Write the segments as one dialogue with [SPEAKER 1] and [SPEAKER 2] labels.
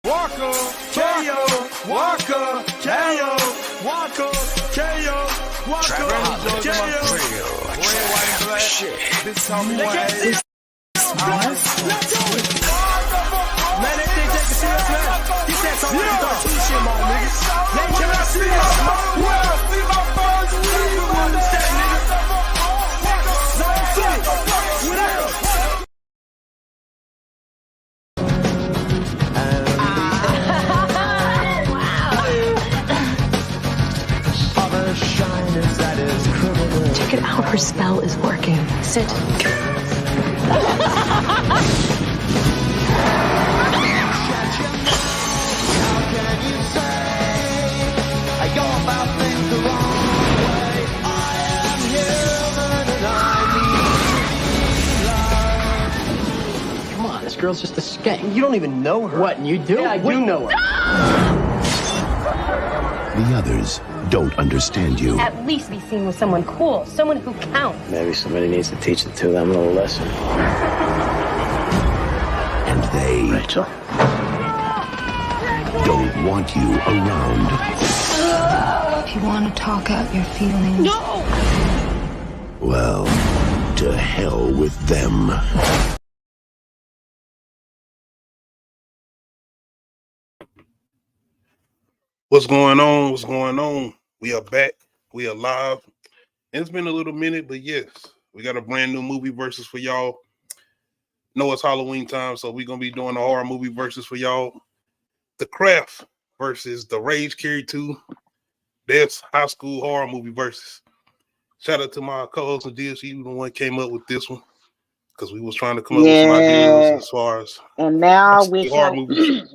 [SPEAKER 1] Walker, KO, Walker, KO, Walker, KO, Walker, KO. Red, white, and black. This time we want to man, they think they can see us, man. He said something like cartoon shit, my niggas. They cannot see us. Well, see my birds, we understand, niggas. Zone City, what else?
[SPEAKER 2] Check it out, her spell is working. Sit.
[SPEAKER 3] Come on, this girl's just a skank. You don't even know her.
[SPEAKER 4] What, and you do?
[SPEAKER 3] Yeah, I do know her.
[SPEAKER 5] The others don't understand you.
[SPEAKER 2] At least be seen with someone cool, someone who counts.
[SPEAKER 4] Maybe somebody needs to teach the two of them a little lesson.
[SPEAKER 5] And they
[SPEAKER 4] Rachel?
[SPEAKER 5] don't want you around.
[SPEAKER 2] If you want to talk out your feelings. No!
[SPEAKER 5] Well, to hell with them.
[SPEAKER 6] What's going on? What's going on? We are back. We are live. And it's been a little minute, but yes, we got a brand new movie versus for y'all. Know it's Halloween time, so we're going to be doing a horror movie versus for y'all. The Craft versus The Rage Carrie 2. That's high school horror movie versus. Shout out to my co-host and DLC, who the one came up with this one. Because we was trying to come up with some ideas as far as
[SPEAKER 7] and now I wish
[SPEAKER 6] horror movies.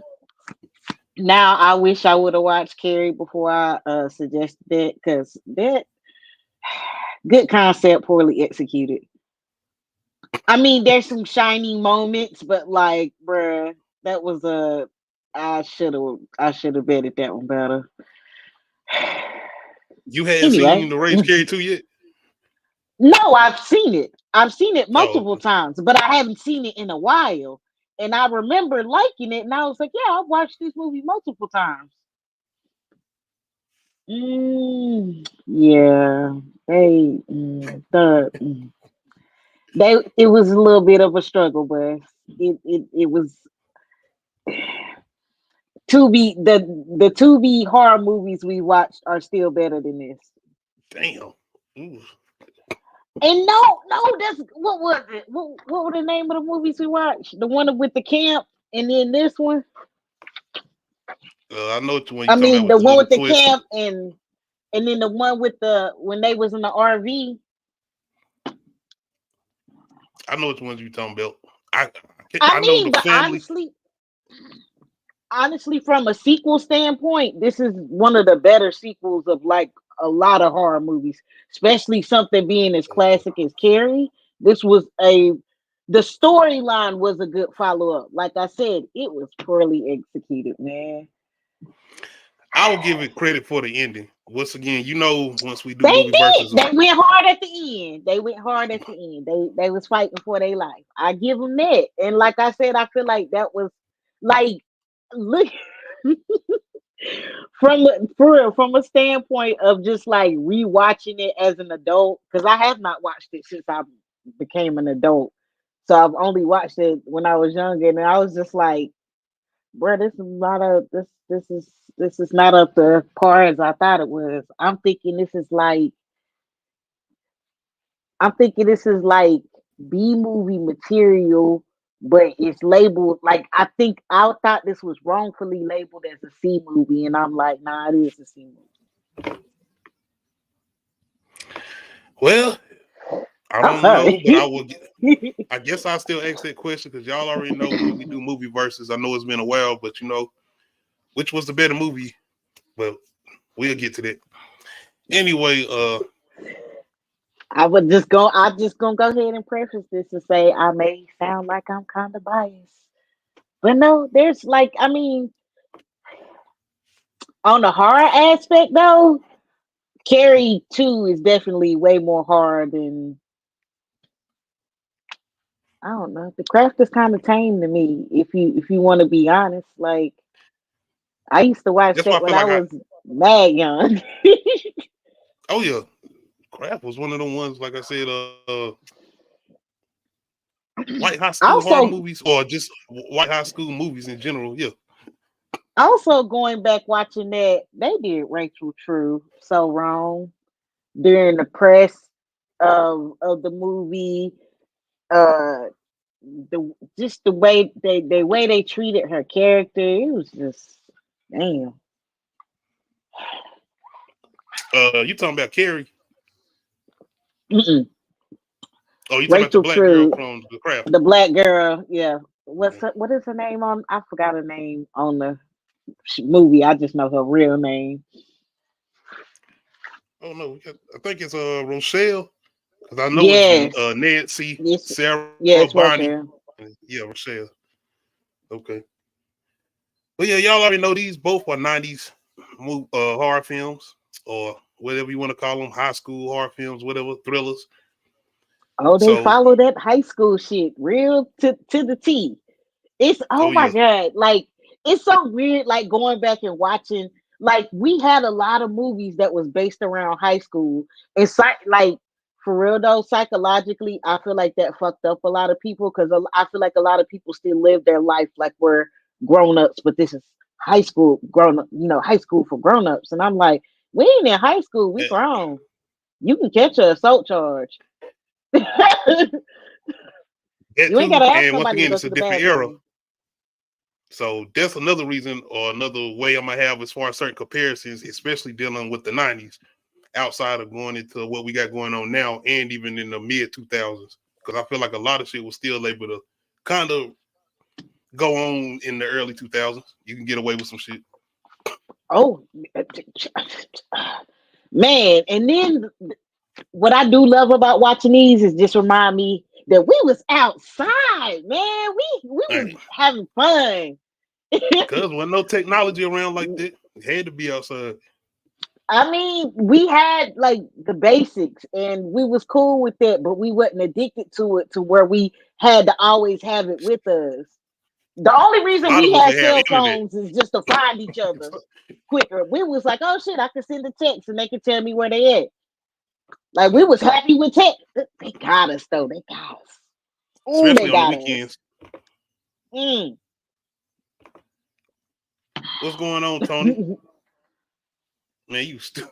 [SPEAKER 7] Now I wish I would have watched Carrie before I suggested that, because that good concept, poorly executed. I mean, there's some shining moments, but like, bruh, that was I should have betted that one better.
[SPEAKER 6] You hadn't seen The Rage Carrie 2 yet?
[SPEAKER 7] No, I've seen it. I've seen it multiple times, but I haven't seen it in a while. And I remember liking it, and I was like, yeah, I've watched this movie multiple times. Yeah. It was a little bit of a struggle, but it was the Tubi horror movies we watched are still better than this.
[SPEAKER 6] Damn. Ooh.
[SPEAKER 7] And no, that's what was it? What were the name of the movies we watched? The one with the camp, and then this one.
[SPEAKER 6] I know which one.
[SPEAKER 7] I mean, the one with the camp, and then the one with when they was in the RV.
[SPEAKER 6] I know which ones you talking about.
[SPEAKER 7] I mean, but honestly, from a sequel standpoint, this is one of the better sequels of like a lot of horror movies, especially something being as classic as Carrie. The storyline was a good follow-up. Like I said, it was poorly executed, man.
[SPEAKER 6] I'll give it credit for the ending. Once again, once we do
[SPEAKER 7] they
[SPEAKER 6] movie
[SPEAKER 7] did.
[SPEAKER 6] versus,
[SPEAKER 7] they went hard at the end. They was fighting for their life. I give them that. And like I said, I feel like that was like, look. From a standpoint of just like rewatching it as an adult, because I have not watched it since I became an adult, so I've only watched it when I was younger, and I was just like, bro, this is not up to par as I thought it was. I'm thinking this is like B movie material, but it's labeled like, I thought this was wrongfully labeled as a C movie, and I'm like, nah, it is a C movie.
[SPEAKER 6] Well, I don't know, but I will. I guess I still ask that question because y'all already know when we do movie versus. I know it's been a while, but which was the better movie? But we'll get to that. Anyway,
[SPEAKER 7] I'm just gonna go ahead and preface this and say I may sound like I'm kind of biased, but no, there's like, I mean, on the horror aspect though, Carrie 2 is definitely way more horror than, I don't know. The Craft is kind of tame to me, if you want to be honest. Like, I used to watch
[SPEAKER 6] That's why
[SPEAKER 7] that
[SPEAKER 6] I
[SPEAKER 7] when
[SPEAKER 6] feel
[SPEAKER 7] I
[SPEAKER 6] like
[SPEAKER 7] was mad young.
[SPEAKER 6] oh yeah, Craft was one of them ones. Like I said, white high school horror
[SPEAKER 7] also,
[SPEAKER 6] movies, or just white high school movies in general. Yeah,
[SPEAKER 7] also going back watching that, they did Rachel True so wrong during the press of the movie. Uh, just the way they treated her character, it was just damn.
[SPEAKER 6] you talking about Carrie?
[SPEAKER 7] Mm-mm.
[SPEAKER 6] Oh, you talking about the
[SPEAKER 7] Rachel
[SPEAKER 6] black girl
[SPEAKER 7] True,
[SPEAKER 6] from the Craft?
[SPEAKER 7] the black girl, yeah.
[SPEAKER 6] Yeah.
[SPEAKER 7] What is her name on? I forgot her name on the movie. I just know her real name.
[SPEAKER 6] Oh no, I think it's Rochelle, because I know it's
[SPEAKER 7] Yes,
[SPEAKER 6] Nancy,
[SPEAKER 7] yes,
[SPEAKER 6] Sarah,
[SPEAKER 7] yes,
[SPEAKER 6] Bonnie,
[SPEAKER 7] Rochelle.
[SPEAKER 6] and yeah, Rochelle. Okay, but yeah, y'all already know these both are '90s horror films, or whatever you want to call them, high school horror films, whatever, thrillers.
[SPEAKER 7] Oh, they
[SPEAKER 6] So,
[SPEAKER 7] follow that high school shit real to the T. It's oh
[SPEAKER 6] oh
[SPEAKER 7] my
[SPEAKER 6] yeah,
[SPEAKER 7] god, like it's so weird. Like going back and watching, like we had a lot of movies that was based around high school. It's like for real though, psychologically, I feel like that fucked up a lot of people because I feel like a lot of people still live their life like we're grown ups, but this is high school grown up, high school for grown ups. And I'm like, we ain't in high school, we
[SPEAKER 6] and,
[SPEAKER 7] grown. You can catch a assault charge. You
[SPEAKER 6] that
[SPEAKER 7] ain't
[SPEAKER 6] too.
[SPEAKER 7] gotta ask
[SPEAKER 6] And once
[SPEAKER 7] nobody to
[SPEAKER 6] again,
[SPEAKER 7] go
[SPEAKER 6] it's
[SPEAKER 7] to
[SPEAKER 6] a
[SPEAKER 7] the
[SPEAKER 6] different era.
[SPEAKER 7] bathroom.
[SPEAKER 6] So that's another reason or another way I'm gonna have as far as certain comparisons, especially dealing with the '90s, outside of going into what we got going on now, and even in the mid 2000s, because I feel like a lot of shit was still able to kind of go on in the early 2000s. You can get away with some shit.
[SPEAKER 7] Oh, man. And then what I do love about watching these is just remind me that we was outside, man. We was
[SPEAKER 6] Right.
[SPEAKER 7] having fun.
[SPEAKER 6] Because when no technology around like that, it had to be outside.
[SPEAKER 7] I mean, we had like the basics and we was cool with that, but we wasn't addicted to it to where we had to always have it with us. The only
[SPEAKER 6] A
[SPEAKER 7] reason
[SPEAKER 6] lot
[SPEAKER 7] we
[SPEAKER 6] of us
[SPEAKER 7] had
[SPEAKER 6] didn't have
[SPEAKER 7] cell
[SPEAKER 6] internet.
[SPEAKER 7] phones is just to find each other quicker. We was like, oh shit, I can send a text and they can tell me where they at. Like we was happy with text. They got us though. They got us. Oh, they
[SPEAKER 6] Especially on the
[SPEAKER 7] got us.
[SPEAKER 6] weekends.
[SPEAKER 7] Mm.
[SPEAKER 6] What's going on, Tony? Man, you still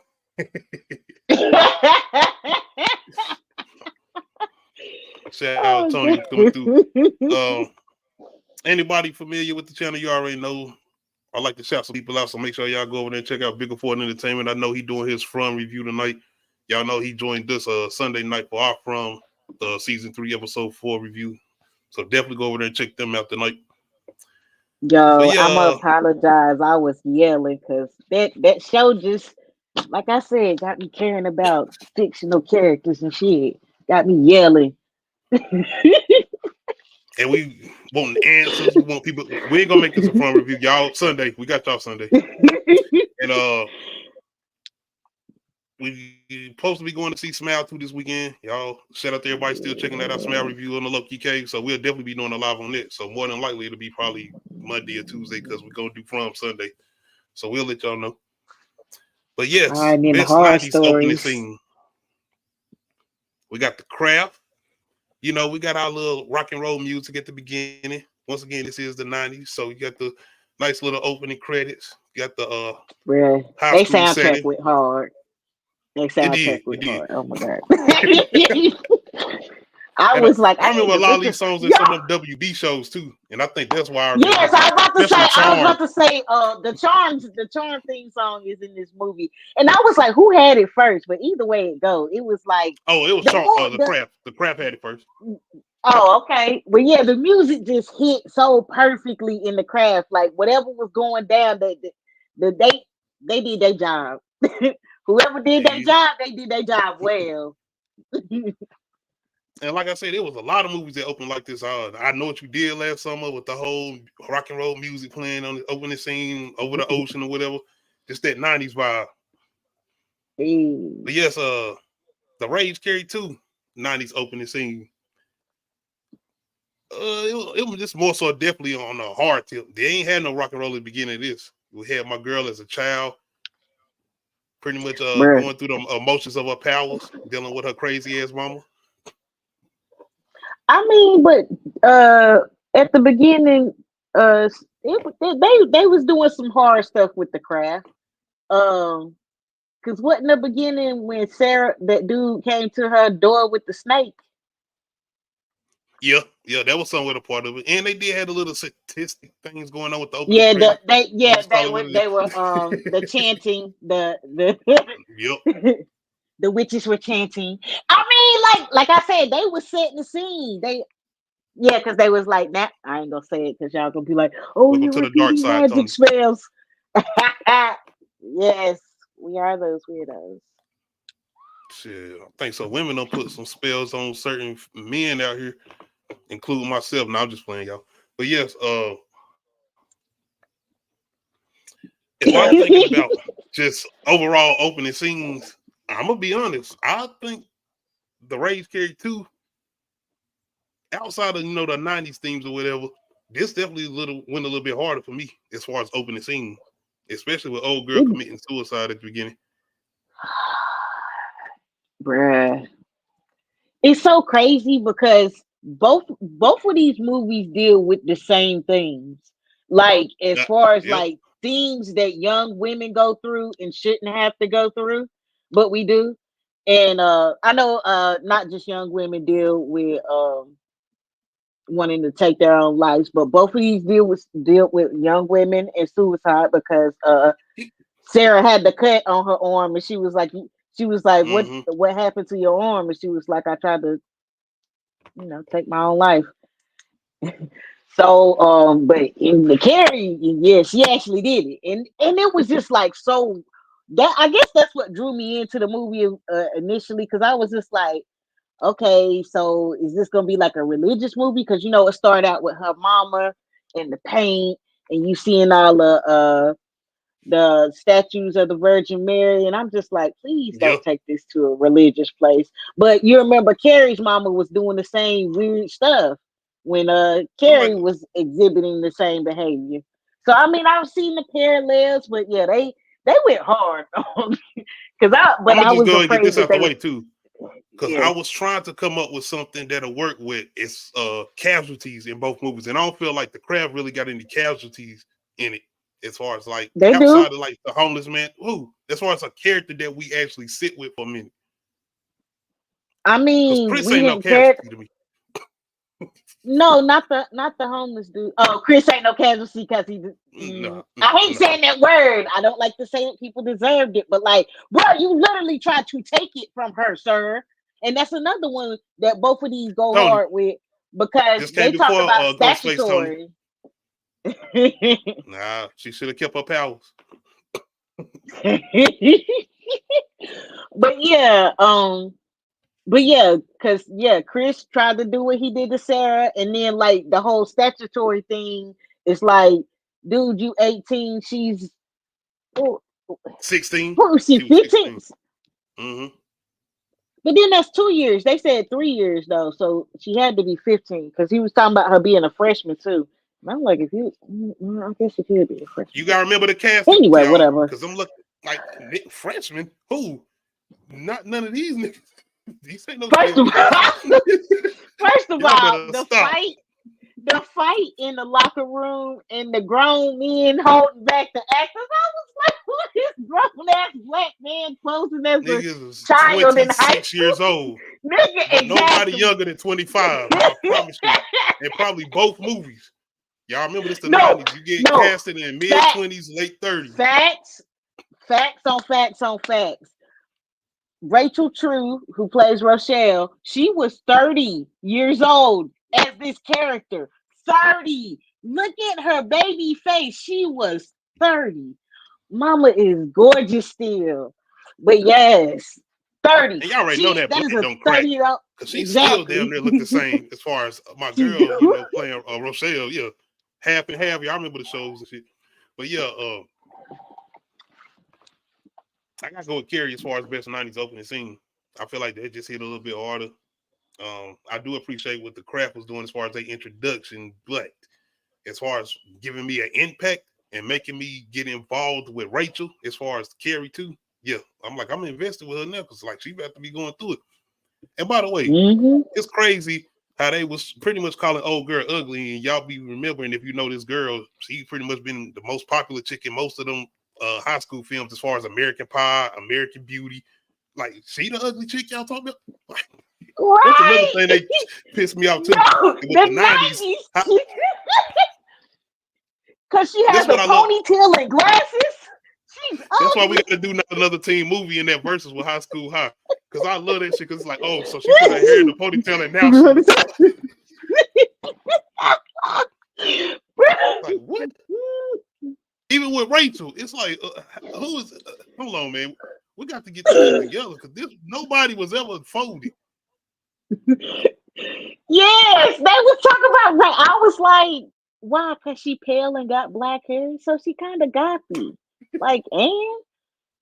[SPEAKER 6] shout out
[SPEAKER 7] Oh,
[SPEAKER 6] Tony coming through.
[SPEAKER 7] God.
[SPEAKER 6] Anybody familiar with the channel, you already know. I like to shout some people out, so make sure y'all go over there and check out Bigger Ford Entertainment. I know he doing his From review tonight. Y'all know he joined us Sunday night for our From season 3, episode 4 review. So definitely go over there and check them out tonight. But
[SPEAKER 7] Yo, I'ma
[SPEAKER 6] yeah,
[SPEAKER 7] apologize. I was yelling because that show just, like I said, got me caring about fictional characters and shit. Got me yelling.
[SPEAKER 6] and we want answers. We want people. We ain't gonna make this a From review, y'all. Sunday, we got y'all Sunday, and we supposed to be going to see Smile 2 this weekend. Y'all, shout out to everybody still checking that out. Smile review on the Low Key Cave. So we'll definitely be doing a live on it. So more than likely it'll be probably Monday or Tuesday because we're gonna do From Sunday. So we'll let y'all know. But
[SPEAKER 7] All
[SPEAKER 6] yes,
[SPEAKER 7] right, then the
[SPEAKER 6] best
[SPEAKER 7] horror
[SPEAKER 6] 90s opening
[SPEAKER 7] stories.
[SPEAKER 6] scene. We got the Craft. You know, we got our little rock and roll music at the beginning. Once again, this is the 90s. So you got the nice little opening credits. You got the
[SPEAKER 7] Bruh,
[SPEAKER 6] high
[SPEAKER 7] they
[SPEAKER 6] school
[SPEAKER 7] soundtrack
[SPEAKER 6] setting.
[SPEAKER 7] went hard. They
[SPEAKER 6] It
[SPEAKER 7] soundtrack
[SPEAKER 6] did. It
[SPEAKER 7] went
[SPEAKER 6] did.
[SPEAKER 7] hard. Oh my god. I
[SPEAKER 6] And
[SPEAKER 7] was like,
[SPEAKER 6] I
[SPEAKER 7] I
[SPEAKER 6] remember
[SPEAKER 7] need
[SPEAKER 6] a
[SPEAKER 7] to
[SPEAKER 6] lot of
[SPEAKER 7] listen.
[SPEAKER 6] these songs in
[SPEAKER 7] Yo,
[SPEAKER 6] some of them WB shows too. And I think that's why I remember,
[SPEAKER 7] yes,
[SPEAKER 6] especially
[SPEAKER 7] I was
[SPEAKER 6] Charm.
[SPEAKER 7] about to say, the charm theme song is in this movie, and I was like, who had it first? But either way it goes, it was like
[SPEAKER 6] Oh, it was
[SPEAKER 7] the
[SPEAKER 6] Charm.
[SPEAKER 7] more
[SPEAKER 6] The
[SPEAKER 7] the.
[SPEAKER 6] Craft. The Craft had it first.
[SPEAKER 7] Oh, okay, but yeah, the music just hit so perfectly in the craft. Like whatever was going down, they did their job. Whoever did their
[SPEAKER 6] Yeah.
[SPEAKER 7] job, they did their job well.
[SPEAKER 6] And like I said, there was a lot of movies that opened like this. I Know What You Did last summer with the whole rock and roll music playing on the opening scene over the ocean or whatever. Just that 90s vibe. But yes, the Rage Carrie 2 90s opening scene. It was just more so definitely on a hard tip. They ain't had no rock and roll at the beginning of this. We had my girl as a child, pretty much
[SPEAKER 7] Bruh.
[SPEAKER 6] going through the emotions of her powers, dealing with her crazy ass mama.
[SPEAKER 7] I mean, but at the beginning, they was doing some hard stuff with the craft. Because what in the beginning when Sarah, that dude came to her door with the snake?
[SPEAKER 6] Yeah, that was somewhat a part of it. And they did have a little statistic things going on with the opening
[SPEAKER 7] Yeah,
[SPEAKER 6] credit.
[SPEAKER 7] they were the chanting the
[SPEAKER 6] Yep.
[SPEAKER 7] the witches were chanting. I mean, like I said, they were setting the scene. Because they was like that. I ain't gonna say it because y'all gonna be like, oh,
[SPEAKER 6] Welcome
[SPEAKER 7] you're
[SPEAKER 6] to the dark
[SPEAKER 7] repeating
[SPEAKER 6] side, Tony.
[SPEAKER 7] magic spells. Yes, we are those weirdos.
[SPEAKER 6] Shit, I think so. Women don't put some spells on certain men out here, including myself. Now I'm just playing, y'all. But yes, if I'm thinking about just overall opening scenes, I'm gonna be honest. I think the Rage Carrie 2, outside of the '90s themes or whatever, this definitely went a little bit harder for me as far as opening scene, especially with old girl committing suicide at the beginning.
[SPEAKER 7] Bruh. It's so crazy because both of these movies deal with the same things. Like as far as
[SPEAKER 6] Yep.
[SPEAKER 7] like themes that young women go through and shouldn't have to go through, but we do. And I know not just young women deal with wanting to take their own lives, but both of these deal with young women and suicide because Sarah had the cut on her arm and she was like, what happened to your arm? And she was like, I tried to, take my own life. So, but in the Carrie, yeah, she actually did it, and it was just like so. That I guess that's what drew me into the movie initially, because I was just like, okay, so is this gonna be like a religious movie? Because it started out with her mama and the paint, and you seeing all the statues of the Virgin Mary, and I'm just like, please don't take this to a religious place. But you remember Carrie's mama was doing the same weird stuff when Carrie was exhibiting the same behavior. So I mean, I've seen the parallels, but yeah, they went hard because I
[SPEAKER 6] just
[SPEAKER 7] was
[SPEAKER 6] go and get
[SPEAKER 7] afraid
[SPEAKER 6] this
[SPEAKER 7] that
[SPEAKER 6] out the
[SPEAKER 7] they
[SPEAKER 6] way
[SPEAKER 7] would.
[SPEAKER 6] too, because I was trying to come up with something that'll work with its casualties in both movies, and I don't feel like the craft really got any casualties in it. As far as like
[SPEAKER 7] They
[SPEAKER 6] outside
[SPEAKER 7] do.
[SPEAKER 6] of like the homeless man, as far as a character that we actually sit with for a minute.
[SPEAKER 7] I
[SPEAKER 6] Because
[SPEAKER 7] mean,
[SPEAKER 6] Chris
[SPEAKER 7] we
[SPEAKER 6] ain't no
[SPEAKER 7] didn't care.
[SPEAKER 6] casualty to me.
[SPEAKER 7] No, not the homeless dude. Oh, Chris ain't no casualty because I hate saying that word. I don't like to say that people deserved it, but like, bro, you literally tried to take it from her, sir. And that's another one that both of these go
[SPEAKER 6] Tony,
[SPEAKER 7] hard with because
[SPEAKER 6] this
[SPEAKER 7] they
[SPEAKER 6] came
[SPEAKER 7] talk
[SPEAKER 6] before
[SPEAKER 7] about
[SPEAKER 6] Ghostface, Tony.
[SPEAKER 7] statutory.
[SPEAKER 6] Nah, she should have kept her powers.
[SPEAKER 7] But yeah, because Chris tried to do what he did to Sarah, and then like the whole statutory thing is like, dude, you 18, she's
[SPEAKER 6] 16.
[SPEAKER 7] what was she,
[SPEAKER 6] She was
[SPEAKER 7] 15?
[SPEAKER 6] 16. Mm-hmm.
[SPEAKER 7] But then that's 2 years. They said 3 years though, so she had to be 15 because he was talking about her being a freshman too. And I'm like, if you, I guess she could be a freshman.
[SPEAKER 6] You gotta remember the cast,
[SPEAKER 7] anyway,
[SPEAKER 6] y'all,
[SPEAKER 7] whatever.
[SPEAKER 6] because I'm looking like freshmen. Who? Not none of these niggas. These ain't no
[SPEAKER 7] First of all,
[SPEAKER 6] stop.
[SPEAKER 7] the fight in the locker room and the grown men holding back the actors. I was like, what is grown ass black man posing as
[SPEAKER 6] Niggas is
[SPEAKER 7] a child in high
[SPEAKER 6] 26
[SPEAKER 7] school?
[SPEAKER 6] years old.
[SPEAKER 7] Nigga,
[SPEAKER 6] But nobody
[SPEAKER 7] exactly.
[SPEAKER 6] younger than 25. I promise you. And probably both movies. Y'all remember this the
[SPEAKER 7] No,
[SPEAKER 6] 90s. You get casted in mid-20s, late 30s.
[SPEAKER 7] Facts on facts. Rachel True, who plays Rochelle, she was 30 years old as this character. 30. Look at her baby face. She was 30. Mama is gorgeous still. But yes, 30.
[SPEAKER 6] And y'all already know that black
[SPEAKER 7] is a
[SPEAKER 6] don't crack.
[SPEAKER 7] 30-year-old.
[SPEAKER 6] Because she still damn near look the same as far as my girl, playing Rochelle. Yeah, half and half. Y'all remember the shows and shit. But yeah, I gotta go with Carrie as far as best 90s opening scene. I feel like they just hit a little bit harder. I do appreciate what the craft was doing as far as their introduction, but as far as giving me an impact, and making me get involved with Rachel as far as Carrie too. Yeah, I'm like, I'm invested with her now because like she about to be going through it. And by the way, it's crazy how they was pretty much calling old girl ugly, and y'all be remembering if you know this girl, she pretty much been the most popular chick in most of them high school films as far as American Pie, American Beauty. Like, she the ugly chick y'all talking about? Like, that's another thing they pissed me off too.
[SPEAKER 7] No,
[SPEAKER 6] with the 90s.
[SPEAKER 7] Because she has a ponytail and glasses. She's
[SPEAKER 6] That's why
[SPEAKER 7] ugly.
[SPEAKER 6] we got to do another teen movie in that Verzuz with High School High. Because I love that shit. Because it's like, oh, so she put her hair in the ponytail and now she's like, what? Even with Rachel, it's like, who is? Hold on, man. We got to get this together because nobody was ever folded.
[SPEAKER 7] Yes, they was talking about. Like, I was like, why? Because she pale and got black hair, so she kind of gothy. Like, and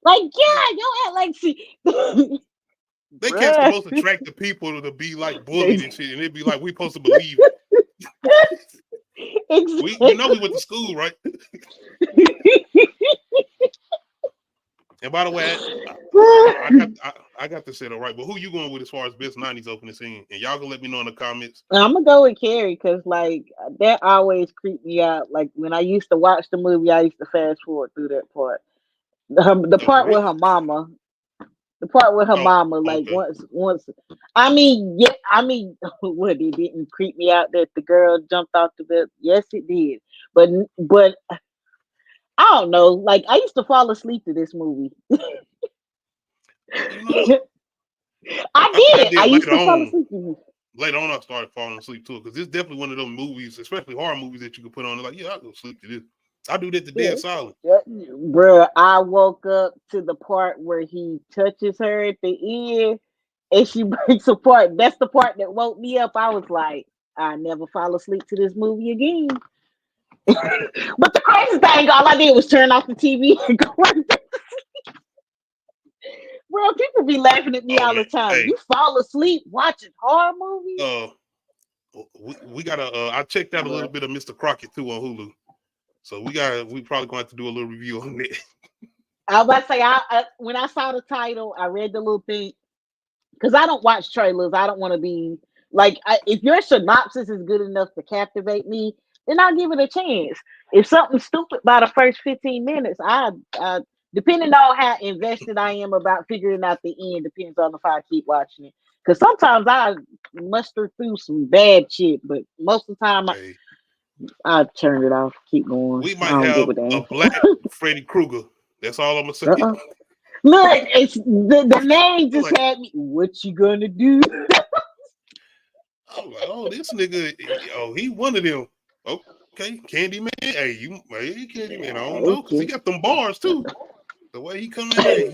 [SPEAKER 7] like, yeah, you act like she.
[SPEAKER 6] They catch the most attractive people to be like bullied and shit, and it'd be like, we supposed to believe it.
[SPEAKER 7] Exactly.
[SPEAKER 6] You know we went to school, right? And by the way, I got this set all right. But who you going with as far as best 90s opening scene? And y'all gonna let me know in the comments.
[SPEAKER 7] I'm gonna go with Carrie because like that always creeped me out. Like when I used to watch the movie, I used to fast forward through that part. The part with her mama. The part with her mama, like once. I mean, yeah, what, it didn't creep me out that the girl jumped off the bed. Yes, it did, but I don't know. Like I used to fall asleep to this movie.
[SPEAKER 6] You know what?
[SPEAKER 7] I did. I used to fall asleep to it.
[SPEAKER 6] Later on, I started falling asleep to it because it's definitely one of those movies, especially horror movies, that you can put on. Like, yeah, I'll go sleep to this. I do that to Dead Silent.
[SPEAKER 7] Bruh, I woke up to the part where he touches her at the end and she breaks apart. That's the part that woke me up. I was like, I never fall asleep to this movie again. But the crazy thing, all I did was turn off the TV and go right there. Bro, people be laughing at me all the time. Hey, you fall asleep watching horror movies?
[SPEAKER 6] We gotta. I checked out a little bit of Mr. Crockett too on Hulu. So we probably going to have to do a little review on that.
[SPEAKER 7] I was about to say, I when I saw the title, I read the little thing because I don't watch trailers. I don't want to be like, if your synopsis is good enough to captivate me, then I'll give it a chance. If something's stupid by the first 15 minutes, I depending on how invested I am about figuring out the end, depends on if I keep watching it. Because sometimes I muster through some bad shit, but most of the time I turned it off. Keep going.
[SPEAKER 6] We might have a black Freddy Krueger. That's all I'm gonna say.
[SPEAKER 7] Look, it's the name just had me. What you gonna do?
[SPEAKER 6] I'm like, oh, this nigga. Oh, he one of them. Okay, Candyman. Hey, Candyman. I don't know because he got them bars too. The way he come in there,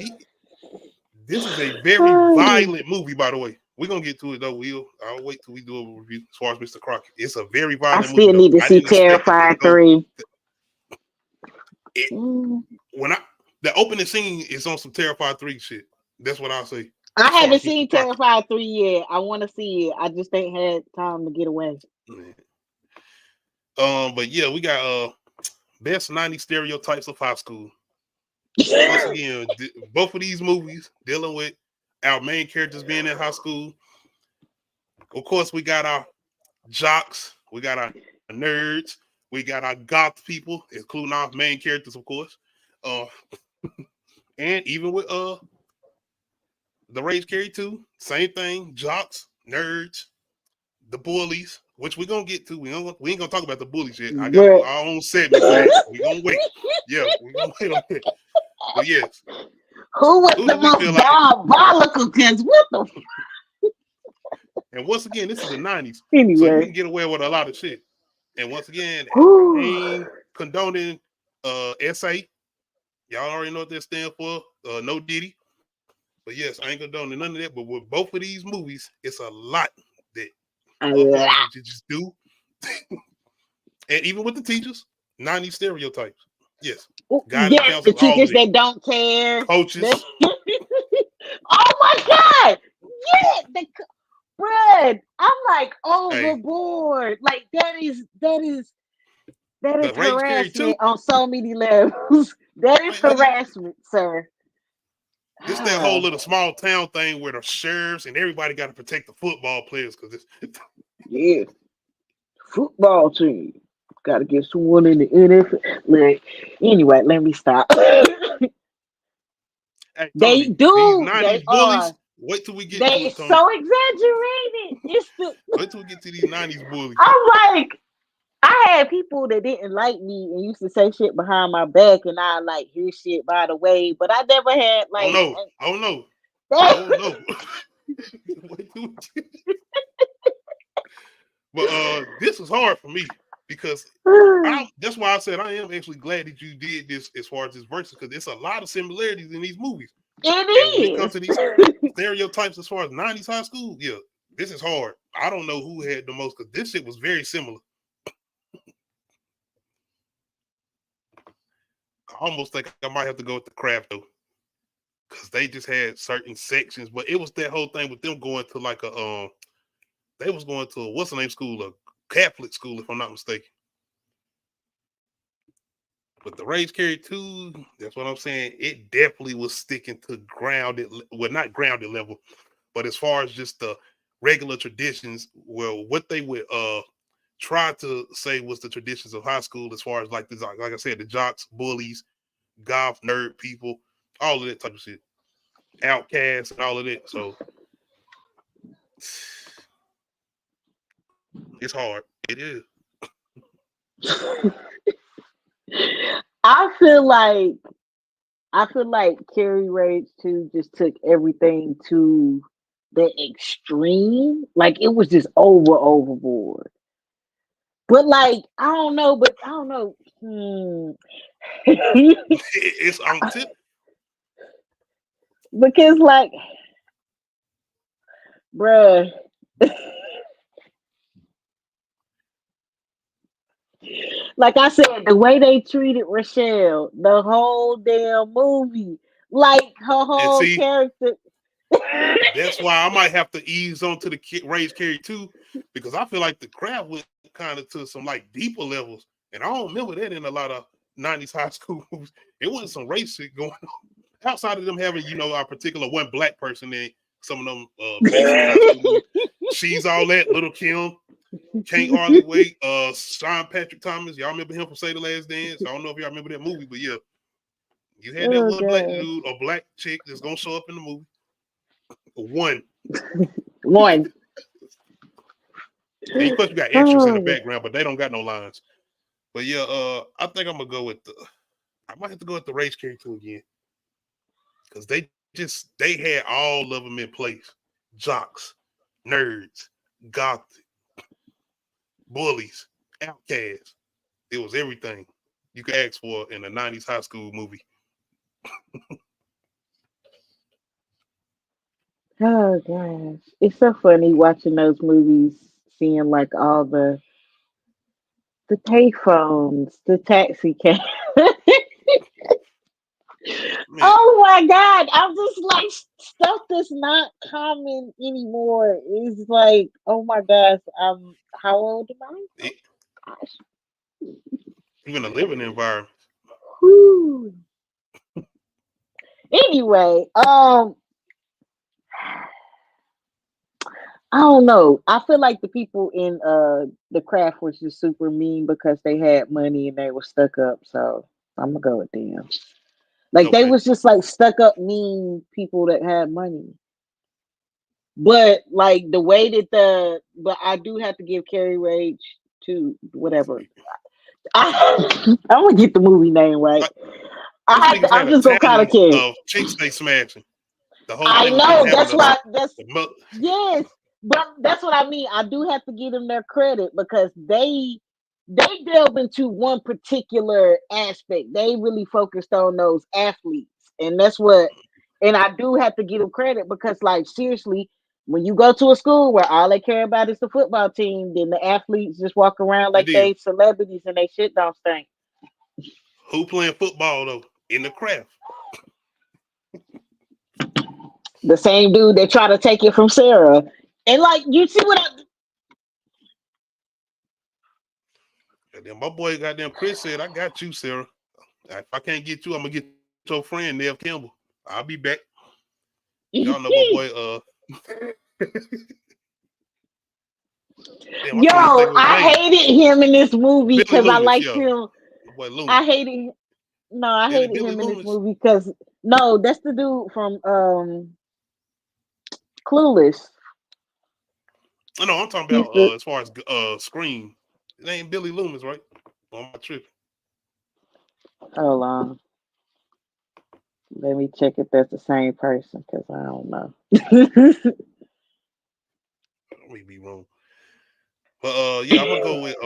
[SPEAKER 6] this is a very violent movie, by the way. We're gonna get to it though, Will. I'll wait till we do a review as far as Mr. Crockett. It's a very violent movie. I
[SPEAKER 7] still need to see Terrifier 3.
[SPEAKER 6] The opening scene is on some Terrifier 3 shit. That's what I'll say.
[SPEAKER 7] I haven't seen Terrifier 3 yet. I want to see it. I just ain't had time to get away.
[SPEAKER 6] But yeah, we got best 90s stereotypes of high school. Once again, both of these movies dealing with our main characters being in high school. Of course, we got our jocks, we got our nerds, we got our goth people, including our main characters, of course. And even with the Rage Carrie 2, same thing, jocks, nerds, the bullies, which we're gonna get to. We ain't gonna talk about the bullies yet. I got our own segment. We're gonna wait. Yeah, we're gonna wait on that. But yes.
[SPEAKER 7] Who was the most diabolical? Because what the
[SPEAKER 6] And once again, this is the 90s.
[SPEAKER 7] Anyway.
[SPEAKER 6] So you can get away with a lot of shit. And once again, ain't condoning SA. Y'all already know what that stands for. No Diddy. But yes, I ain't condoning none of that. But with both of these movies, it's a lot that you just do. And even with the teachers, 90s stereotypes. Yes.
[SPEAKER 7] Yes, the teachers that don't care.
[SPEAKER 6] Coaches.
[SPEAKER 7] Oh my God. Yeah. Bruh, I'm like overboard. Like that is That
[SPEAKER 6] The
[SPEAKER 7] is
[SPEAKER 6] Rage Carrie 2.
[SPEAKER 7] harassment on so many levels. That is harassment, sir.
[SPEAKER 6] It's that whole little small town thing where the sheriffs and everybody got to protect the football players because it's
[SPEAKER 7] Yeah. Football team. Gotta get someone in the NFL. Like, anyway, let me stop.
[SPEAKER 6] Hey,
[SPEAKER 7] They
[SPEAKER 6] Tony, these
[SPEAKER 7] do. They
[SPEAKER 6] 90s bullies,
[SPEAKER 7] are.
[SPEAKER 6] wait till we get to
[SPEAKER 7] They
[SPEAKER 6] it, Tony.
[SPEAKER 7] so exaggerated. It's the
[SPEAKER 6] Wait till we get to these 90s bullies.
[SPEAKER 7] I'm like, I had people that didn't like me and used to say shit behind my back, and I like hear shit by the way, but I never had
[SPEAKER 6] Oh
[SPEAKER 7] like.
[SPEAKER 6] no. Oh no. Oh no. Wait till we But this is hard for me because that's why I said I am actually glad that you did this as far as this versus because there's a lot of similarities in these movies. And when it comes to these stereotypes as far as 90s high school, yeah, this is hard. I don't know who had the most because this shit was very similar. I almost think I might have to go with the Craft though. Because they just had certain sections, but it was that whole thing with them going to like a they was going to a what's the name school, a Catholic school, if I'm not mistaken. But the Rage Carrie 2, that's what I'm saying. It definitely was sticking to grounded, well, not grounded level, but as far as just the regular traditions, well, what they would try to say was the traditions of high school, as far as like this, like I said, the jocks, bullies, goth, nerd people, all of that type of shit, outcasts, and all of that. So it's hard. It is.
[SPEAKER 7] I feel like Carrie Rage 2 just took everything to the extreme. Like it was just overboard. But like, I don't know.
[SPEAKER 6] It's on tip.
[SPEAKER 7] Because like, bruh. Like I said, the way they treated Rochelle, the whole damn movie, like her
[SPEAKER 6] And
[SPEAKER 7] whole
[SPEAKER 6] see,
[SPEAKER 7] character.
[SPEAKER 6] that's why I might have to ease on to the Rage Carrie 2 because I feel like the crowd went kind of to some like deeper levels. And I don't remember that in a lot of 90s high school movies. It wasn't some race shit going on. Outside of them having, a particular one black person in some of them basic high school movies. She's All That, Little Kim, Can't Hardly Wait, Sean Patrick Thomas. Y'all remember him from Say the Last Dance? I don't know if y'all remember that movie, but yeah. You had that one black dude or black chick that's gonna show up in the movie. One.
[SPEAKER 7] And
[SPEAKER 6] of course, you got extras in the background, but they don't got no lines. But yeah, I think I'm gonna go with I might have to go with the Rage Carrie 2 again. Because they had all of them in place. Jocks, nerds, gothic, bullies, outcasts. It was everything you could ask for in a 90s high school movie.
[SPEAKER 7] Oh gosh, it's so funny watching those movies, seeing like all the payphones, the taxi cab.
[SPEAKER 6] Man,
[SPEAKER 7] Oh my god, I'm just like stuff that's not common anymore. Is like, oh my gosh, how old am I? Gosh.
[SPEAKER 6] even a living environment.
[SPEAKER 7] Whew. Anyway, I don't know. I feel like the people in the craft was just super mean because they had money and they were stuck up. So I'm gonna go with them. Like they
[SPEAKER 6] Okay.
[SPEAKER 7] was just like stuck up mean people that had money. But like the way that but I do have to give Carrie Rage to whatever. I'm gonna get the movie name right.
[SPEAKER 6] Like, niggas
[SPEAKER 7] I'm
[SPEAKER 6] had a
[SPEAKER 7] just gonna kind of
[SPEAKER 6] talent
[SPEAKER 7] care.
[SPEAKER 6] of chicks they smashing. The whole
[SPEAKER 7] I
[SPEAKER 6] thing with them
[SPEAKER 7] know
[SPEAKER 6] having
[SPEAKER 7] that's why that's
[SPEAKER 6] the
[SPEAKER 7] yes, but that's what I mean. I do have to give them their credit because they delve into one particular aspect. They really focused on those athletes, and that's what. And I do have to give them credit because, like, seriously, when you go to a school where all they care about is the football team, then the athletes just walk around like
[SPEAKER 6] It is.
[SPEAKER 7] they celebrities and they shit don't stink.
[SPEAKER 6] Who playing football though in the craft?
[SPEAKER 7] The same dude that try to take it from Sarah, and like you see what
[SPEAKER 6] Then my boy goddamn Chris said, I got you, Sarah. If I can't get you, I'm gonna get your friend Nev Campbell. I'll be back. Y'all know my boy damn,
[SPEAKER 7] Yo, I hated him in this movie
[SPEAKER 6] Billy
[SPEAKER 7] because I
[SPEAKER 6] Loomis,
[SPEAKER 7] liked
[SPEAKER 6] yeah.
[SPEAKER 7] him.
[SPEAKER 6] My boy Loomis.
[SPEAKER 7] I hated I hated
[SPEAKER 6] Billy
[SPEAKER 7] him in this
[SPEAKER 6] Loomis.
[SPEAKER 7] movie because no, that's the dude from Clueless.
[SPEAKER 6] No, I'm talking
[SPEAKER 7] He's
[SPEAKER 6] about
[SPEAKER 7] the
[SPEAKER 6] as far as Scream. It ain't Billy Loomis, right? On my trip.
[SPEAKER 7] hold on. Let me check if that's the same person because I don't know.
[SPEAKER 6] We be wrong. But yeah, I'm gonna go with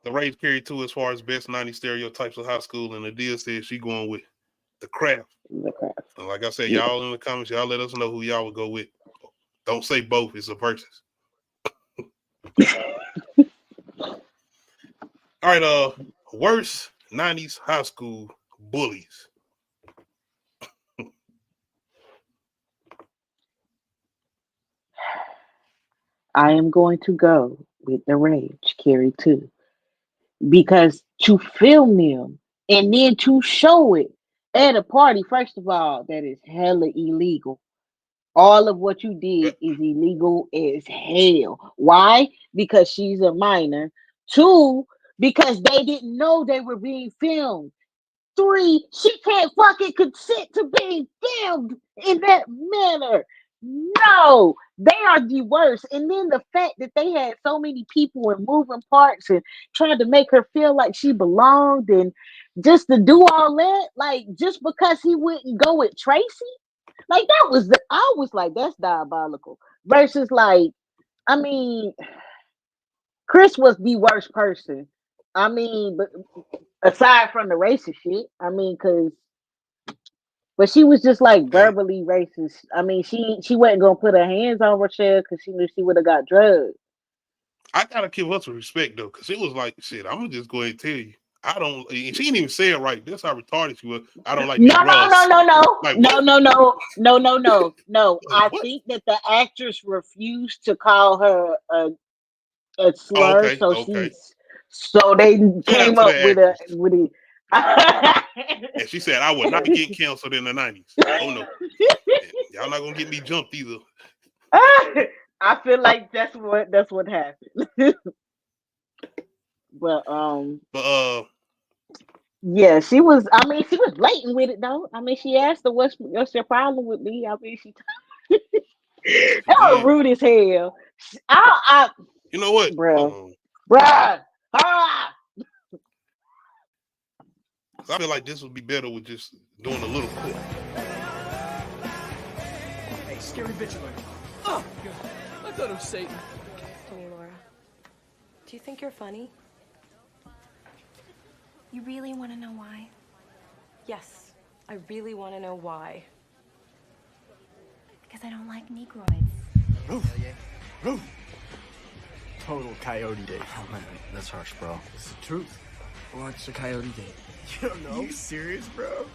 [SPEAKER 6] the Rage Carrie 2 as far as best 90s stereotypes of high school, and Adia said she going with The Craft.
[SPEAKER 7] The crap.
[SPEAKER 6] And like I said, y'all in the comments, y'all let us know who y'all would go with. Don't say both, it's a versus. All right, worst 90s high school bullies.
[SPEAKER 7] I am going to go with the Rage Carrie 2 because to film them and then to show it at a party, first of all, that is hella illegal. All of what you did is illegal as hell. Why? Because she's a minor. Two, because they didn't know they were being filmed. Three, she can't fucking consent to being filmed in that manner. No, they are the worst. And then the fact that they had so many people and moving parts and trying to make her feel like she belonged and just to do all that, like just because he wouldn't go with Tracy, like that was I was like, that's diabolical. Versus like, I mean, Chris was the worst person. I mean, but aside from the racist shit, I mean, but she was just like verbally racist. I mean, she wasn't gonna put her hands on Rochelle because she knew she would have got drugged.
[SPEAKER 6] I gotta give her some respect though, because it was like shit. I'm gonna just go ahead and tell you. I don't. And she didn't even say it right. That's how retarded she was. I don't like
[SPEAKER 7] No,
[SPEAKER 6] big
[SPEAKER 7] no,
[SPEAKER 6] Russ.
[SPEAKER 7] no, no, no,
[SPEAKER 6] Like
[SPEAKER 7] no,
[SPEAKER 6] what?
[SPEAKER 7] no, no, no, no, no, no.
[SPEAKER 6] Like
[SPEAKER 7] I
[SPEAKER 6] what?
[SPEAKER 7] think that the actress refused to call her a
[SPEAKER 6] Oh,
[SPEAKER 7] slur,
[SPEAKER 6] okay, okay.
[SPEAKER 7] so they
[SPEAKER 6] Shout out
[SPEAKER 7] came
[SPEAKER 6] to
[SPEAKER 7] up
[SPEAKER 6] the
[SPEAKER 7] with
[SPEAKER 6] actress.
[SPEAKER 7] it.
[SPEAKER 6] And she said I would not get canceled in the 90s. Oh no, y'all not gonna get me jumped either.
[SPEAKER 7] I feel like that's what happened. But
[SPEAKER 6] But
[SPEAKER 7] yeah, she was. I mean, she was blatant with it though. I mean, she asked her, "What's your problem with me?" I mean, that
[SPEAKER 6] she
[SPEAKER 7] was
[SPEAKER 6] did.
[SPEAKER 7] rude as hell. I
[SPEAKER 6] You know what? Hold
[SPEAKER 7] bruh,
[SPEAKER 6] on.
[SPEAKER 7] bruh, ah,
[SPEAKER 6] I feel like this would be better with just doing a little clip.
[SPEAKER 1] Hey, scary bitch alert. Oh, God. I thought it was Satan.
[SPEAKER 8] Hey, Laura. Do you think you're funny? You really want to know why? Yes, I really want to know why. Because I don't like Negroids.
[SPEAKER 1] Roof. Roof. Total coyote date.
[SPEAKER 3] Oh man, that's harsh, bro.
[SPEAKER 1] It's the truth. What's a coyote date?
[SPEAKER 3] You don't know?
[SPEAKER 1] You serious, bro?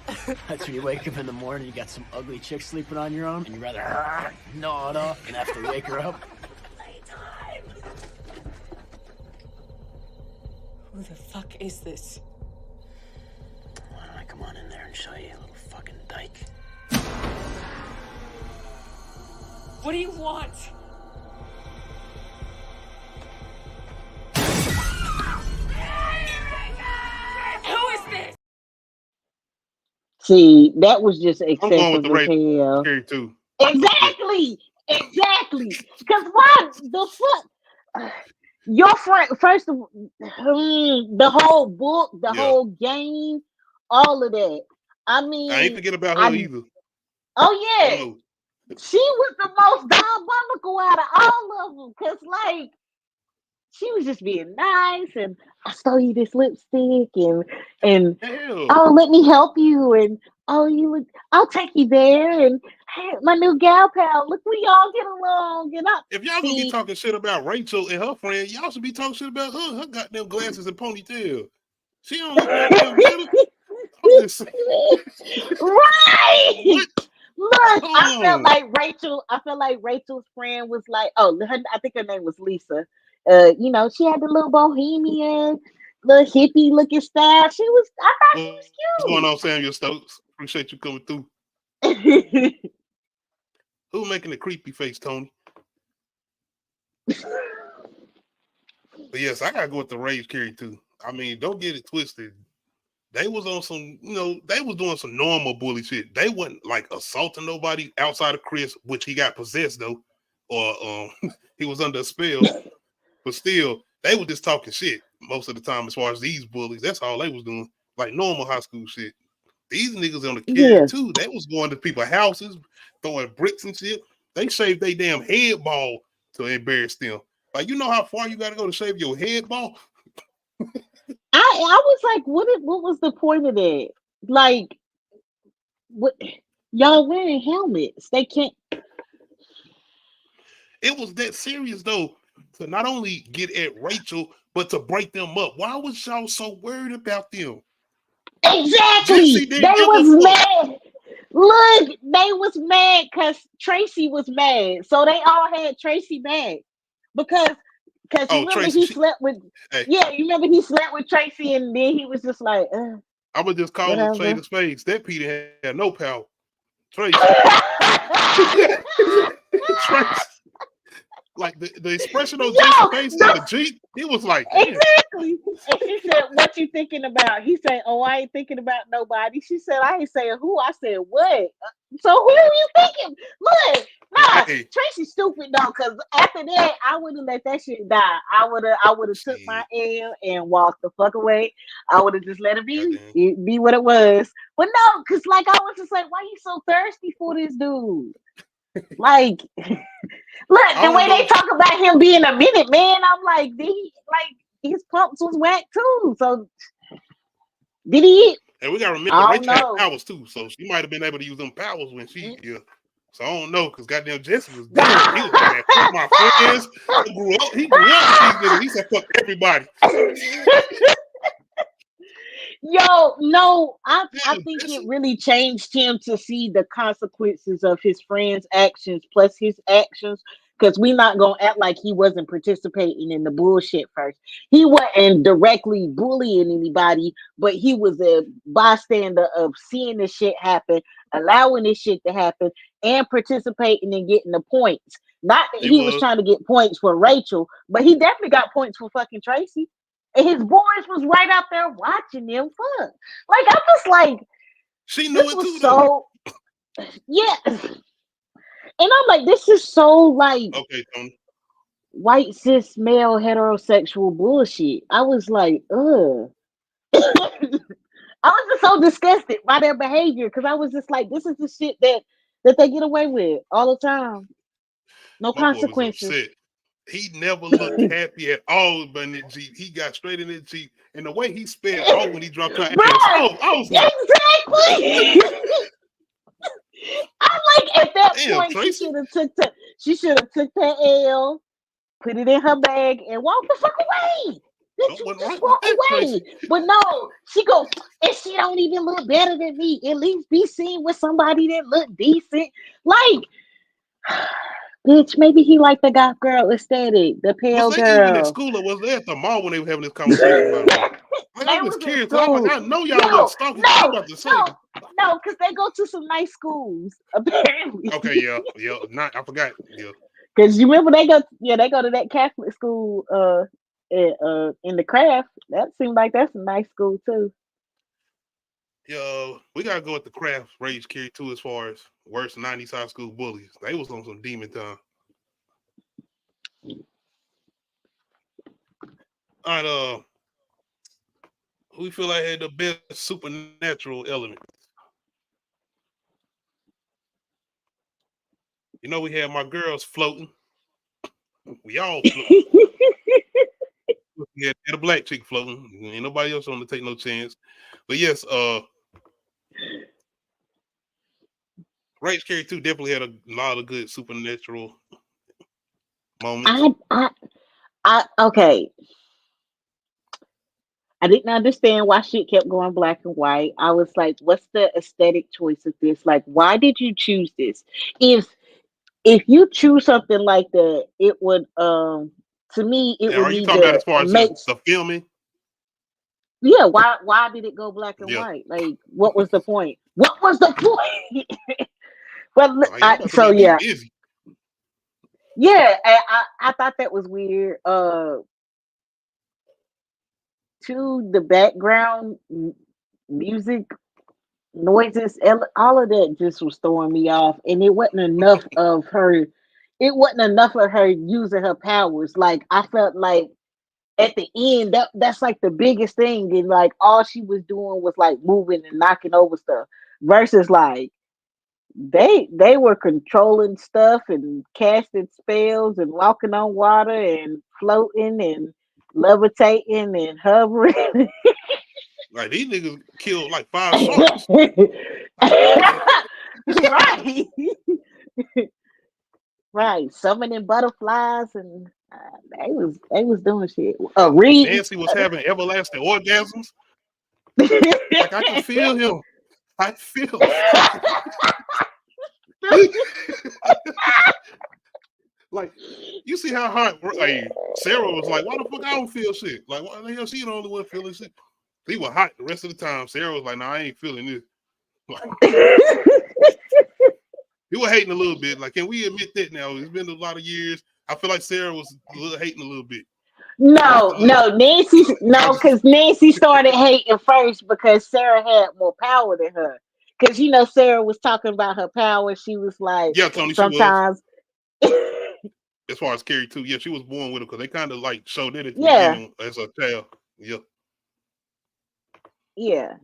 [SPEAKER 3] That's when you wake up in the morning, you got some ugly chick sleeping on your own, and you'd rather gnaw it off and have to wake her up.
[SPEAKER 8] Playtime. Who the fuck is this?
[SPEAKER 3] Why don't I come on in there and show you, you little fucking dyke?
[SPEAKER 8] What do you want? Who is this?
[SPEAKER 7] see, that was just
[SPEAKER 6] I'm going with
[SPEAKER 7] excessive
[SPEAKER 6] the
[SPEAKER 7] as
[SPEAKER 6] rape
[SPEAKER 7] hell.
[SPEAKER 6] Carrie too.
[SPEAKER 7] Exactly, exactly. Because why the fuck? Your friend, first of all, the whole book, the
[SPEAKER 6] Yeah.
[SPEAKER 7] whole game, all of that. I
[SPEAKER 6] I ain't
[SPEAKER 7] mean,
[SPEAKER 6] forget about her either.
[SPEAKER 7] oh
[SPEAKER 6] Oh
[SPEAKER 7] yeah,
[SPEAKER 6] no.
[SPEAKER 7] she was the most diabolical out of all of them. Cause like she was just being nice, and I stole you this lipstick, and
[SPEAKER 6] Hell.
[SPEAKER 7] oh, let me help you, and oh, I'll take you there, and hey, my new gal pal, look, we all get along, and I
[SPEAKER 6] If y'all gonna be
[SPEAKER 7] see.
[SPEAKER 6] talking shit about Rachel and her friend, y'all should be talking shit about her goddamn glasses and ponytail. She don't look no damn better. I'm just saying.
[SPEAKER 7] Right.
[SPEAKER 6] What?
[SPEAKER 7] Look,
[SPEAKER 6] Hold on.
[SPEAKER 7] I felt like Rachel's friend was like, I think her name was Lisa. You know, she had the little bohemian little hippie looking style. I thought
[SPEAKER 6] What's going
[SPEAKER 7] she
[SPEAKER 6] on, Samuel Stokes? Appreciate you coming through.
[SPEAKER 7] was cute.
[SPEAKER 6] Who making the creepy face, Tony? But yes, I gotta go with the Rage Carrie too. I mean, don't get it twisted. They was on some, they was doing some normal bully shit. They wasn't like assaulting nobody outside of Chris, which he got possessed though, or he was under a spell. But still, they were just talking shit most of the time as far as these bullies. That's all they was doing, like normal high school shit. These niggas on the carry
[SPEAKER 7] Yeah.
[SPEAKER 6] too. They was going to people's houses, throwing bricks and shit. They shaved their damn head ball to embarrass them. Like, you know how far you got to go to shave your head ball?
[SPEAKER 7] I was like, what was the point of that? Like, what y'all wearing helmets? They can't.
[SPEAKER 6] It was that serious though, to not only get at Rachel, but to break them up. Why was y'all so worried about them?
[SPEAKER 7] Exactly.
[SPEAKER 6] Jesse
[SPEAKER 7] They
[SPEAKER 6] didn't give a
[SPEAKER 7] was
[SPEAKER 6] fuck.
[SPEAKER 7] mad. Look, they was mad because Tracy was mad. So they all had Tracy mad. Because you
[SPEAKER 6] Oh,
[SPEAKER 7] remember
[SPEAKER 6] Tracy,
[SPEAKER 7] he slept with
[SPEAKER 6] hey,
[SPEAKER 7] yeah, you remember he slept with Tracy and then he was just like,
[SPEAKER 6] I'm gonna just call him Shade
[SPEAKER 7] whatever.
[SPEAKER 6] of Spades. That Peter had no power. Tracy. Tracy. Like the expression on Jason's face in the Jeep, it was like, damn.
[SPEAKER 7] Exactly. And she said, "What you thinking about?" He said, "Oh, I ain't thinking about nobody." She said, "I ain't saying who." I said, "What?" So who are you thinking? Look, nah,
[SPEAKER 6] Hey,
[SPEAKER 7] Tracy's stupid though. Cause after that, I would have let that shit die. I would have took my
[SPEAKER 6] shit.
[SPEAKER 7] L and walked the fuck away. I would have just let it
[SPEAKER 6] Goddamn.
[SPEAKER 7] be what it was. But no, cause like I was just like, why you so thirsty for this dude? Like. Look,
[SPEAKER 6] I
[SPEAKER 7] the
[SPEAKER 6] don't
[SPEAKER 7] way they
[SPEAKER 6] know.
[SPEAKER 7] talk about him being a minute man, I'm like, his pumps was whack too. So did he?
[SPEAKER 6] And we gotta remember
[SPEAKER 7] I don't
[SPEAKER 6] Rachel had
[SPEAKER 7] know.
[SPEAKER 6] powers too, so she might have been able to use them powers when she So I don't know, because goddamn Jesse was damn. He was like, man, fuck my friends. He grew up with these niggas. He said fuck everybody.
[SPEAKER 7] Yo, no, I
[SPEAKER 6] Damn,
[SPEAKER 7] think it
[SPEAKER 6] Jesse.
[SPEAKER 7] really changed him to see the consequences of his friends' actions plus his actions. Because we not gonna act like he wasn't participating in the bullshit first. He wasn't directly bullying anybody, but he was a bystander of seeing this shit happen, allowing this shit to happen, and participating in getting the points. Not that
[SPEAKER 6] He
[SPEAKER 7] he was
[SPEAKER 6] was.
[SPEAKER 7] trying to get points for Rachel, but he definitely got points for fucking Tracy. And his boys was right out there watching them fuck. Like I'm just like,
[SPEAKER 6] She knew
[SPEAKER 7] this
[SPEAKER 6] it
[SPEAKER 7] was
[SPEAKER 6] too though.
[SPEAKER 7] so yeah. And I'm like, this is so like
[SPEAKER 6] Okay, Tony.
[SPEAKER 7] white cis male heterosexual bullshit. I was like, ugh. I was just so disgusted by their behavior because I was just like, this is the shit that they get away with all the time. No
[SPEAKER 6] My boy was
[SPEAKER 7] consequences.
[SPEAKER 6] upset. He never looked happy at all in that Jeep. He got straight in that Jeep. And the way he sped off when he dropped her ass
[SPEAKER 7] Bruh,
[SPEAKER 6] off, I was like,
[SPEAKER 7] exactly. I'm like, at that
[SPEAKER 6] damn,
[SPEAKER 7] point,
[SPEAKER 6] Tracy.
[SPEAKER 7] she should have took that L, put it in her bag, and walked the fuck away. Bitch,
[SPEAKER 6] Something
[SPEAKER 7] you
[SPEAKER 6] went
[SPEAKER 7] just
[SPEAKER 6] right with
[SPEAKER 7] walk
[SPEAKER 6] that,
[SPEAKER 7] away.
[SPEAKER 6] Tracy.
[SPEAKER 7] But no, she goes, and she don't even look better than me. At least be seen with somebody that look decent. Like, bitch, maybe he like the goth girl aesthetic, the
[SPEAKER 6] Was
[SPEAKER 7] pale
[SPEAKER 6] they even at
[SPEAKER 7] girl.
[SPEAKER 6] school or was they at the mall when they were having this conversation, by the way? Like,
[SPEAKER 7] They
[SPEAKER 6] I'm just
[SPEAKER 7] was in
[SPEAKER 6] curious. I'm like,
[SPEAKER 7] school.
[SPEAKER 6] I know y'all wasn't
[SPEAKER 7] No,
[SPEAKER 6] stalking because I'm
[SPEAKER 7] no,
[SPEAKER 6] about to say,
[SPEAKER 7] no, no, because they go to some nice schools, apparently.
[SPEAKER 6] okay, yeah. Not, I forgot. Yeah.
[SPEAKER 7] Because you remember they go to that Catholic school in the craft. That seemed like that's a nice school too.
[SPEAKER 6] Yo, we gotta go with the craft Rage Carrie too as far as worst 90s high school bullies. They was on some demon time. All right, who we feel like had the best supernatural element? You know, we had my girls floating. We all floating. We had a black chick floating. Ain't nobody else on to take no chance. But yes, Rage Carrie 2 definitely had a lot of good supernatural moments.
[SPEAKER 7] I okay. I didn't understand why shit kept going black and white. I was like, what's the aesthetic choice of this? Like, why did you choose this? If if you choose something like that, it would to me it
[SPEAKER 6] Now,
[SPEAKER 7] would
[SPEAKER 6] are you talking about
[SPEAKER 7] either
[SPEAKER 6] as far as
[SPEAKER 7] make
[SPEAKER 6] the filming?
[SPEAKER 7] Yeah, why did it go black and
[SPEAKER 6] Yeah.
[SPEAKER 7] white? Like, what was the point? What was the point? Well,
[SPEAKER 6] Like, y'all about to
[SPEAKER 7] so
[SPEAKER 6] make me
[SPEAKER 7] yeah,
[SPEAKER 6] busy.
[SPEAKER 7] yeah, I thought that was weird. To the background music noises, all of that just was throwing me off, and it wasn't enough of her. It wasn't enough of her using her powers. Like I felt like at the end, that's like the biggest thing, and like all she was doing was like moving and knocking over stuff. Versus like they were controlling stuff and casting spells and walking on water and floating and levitating and hovering.
[SPEAKER 6] Like these niggas killed like 5 sharks.
[SPEAKER 7] Right. Right. Summoning butterflies and they was doing shit. Reading.
[SPEAKER 6] Nancy was having everlasting orgasms. Like I can feel him. I feel. Like you see how hard like Sarah was like, why the fuck I don't feel shit? Like why the hell she the only one feeling shit? He was hot the rest of the time. Sarah was like, nah, I ain't feeling this. Like, he was hating a little bit. Like, can we admit that now? It's been a lot of years. I feel like Sarah was hating a little bit.
[SPEAKER 7] No, because Nancy started hating first because Sarah had more power than her. Because Sarah was talking about her power. She was like,
[SPEAKER 6] Yeah, Tony,
[SPEAKER 7] sometimes.
[SPEAKER 6] She was. As far as Carrie too, yeah, she was born with it because they kind of like showed it at the beginning as a child. Yeah.
[SPEAKER 7] Yeah.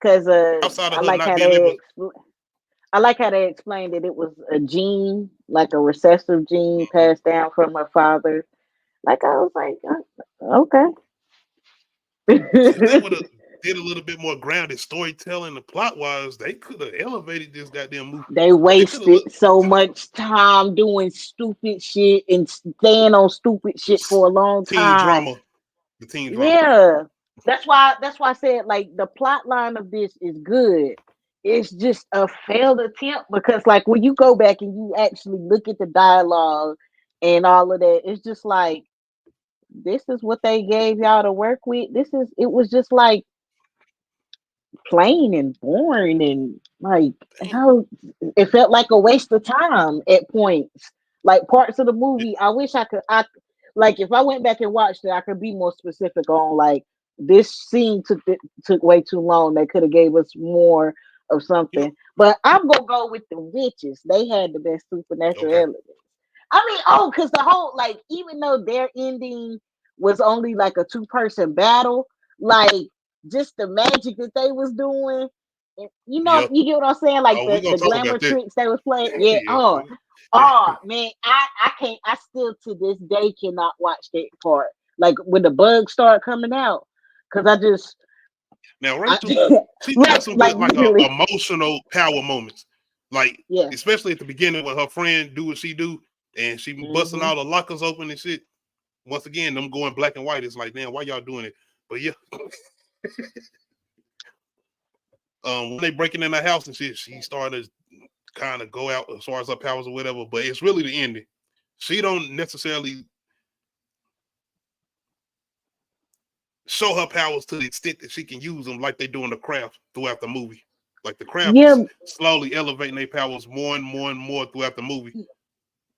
[SPEAKER 7] Because
[SPEAKER 6] outside of
[SPEAKER 7] I
[SPEAKER 6] her
[SPEAKER 7] like
[SPEAKER 6] not
[SPEAKER 7] how
[SPEAKER 6] being able.
[SPEAKER 7] I like how they explained that it was a gene, like a recessive gene passed down from her father. Like I was like, okay.
[SPEAKER 6] If they would have did a little bit more grounded storytelling and plot wise, they could have elevated this goddamn movie.
[SPEAKER 7] They wasted so much time doing stupid shit and staying on stupid shit for a long time.
[SPEAKER 6] The teen drama.
[SPEAKER 7] Yeah. That's why I said like the plot line of this is good. It's just a failed attempt because like when you go back and you actually look at the dialogue and all of that, it's just like this is what they gave y'all to work with. It was just like plain and boring and like how it felt like a waste of time at points. Like parts of the movie, I wish I like if I went back and watched it, I could be more specific on like this scene took way too long. They could have gave us more of something. But I'm gonna go with the witches. They had the best supernatural elements. I mean, because the whole like even though their ending was only like a 2-person battle, like just the magic that they was doing, you get what I'm saying? Like the glamour tricks they was playing. Yeah. Man, I can't. I still to this day cannot watch that part. Like when the bugs start coming out, because I just
[SPEAKER 6] now Rachel, she got some good like emotional power moments, like especially at the beginning when her friend do what she do and she busting all the lockers open and shit. Once again, them going black and white. It's like, damn, why y'all doing it? But yeah. When they breaking in the house and shit, she started to kind of go out as far as her powers or whatever, but it's really the ending. She don't necessarily show her powers to the extent that she can use them like they do in the craft throughout the movie. Like the craft is slowly elevating their powers more and more and more throughout the movie.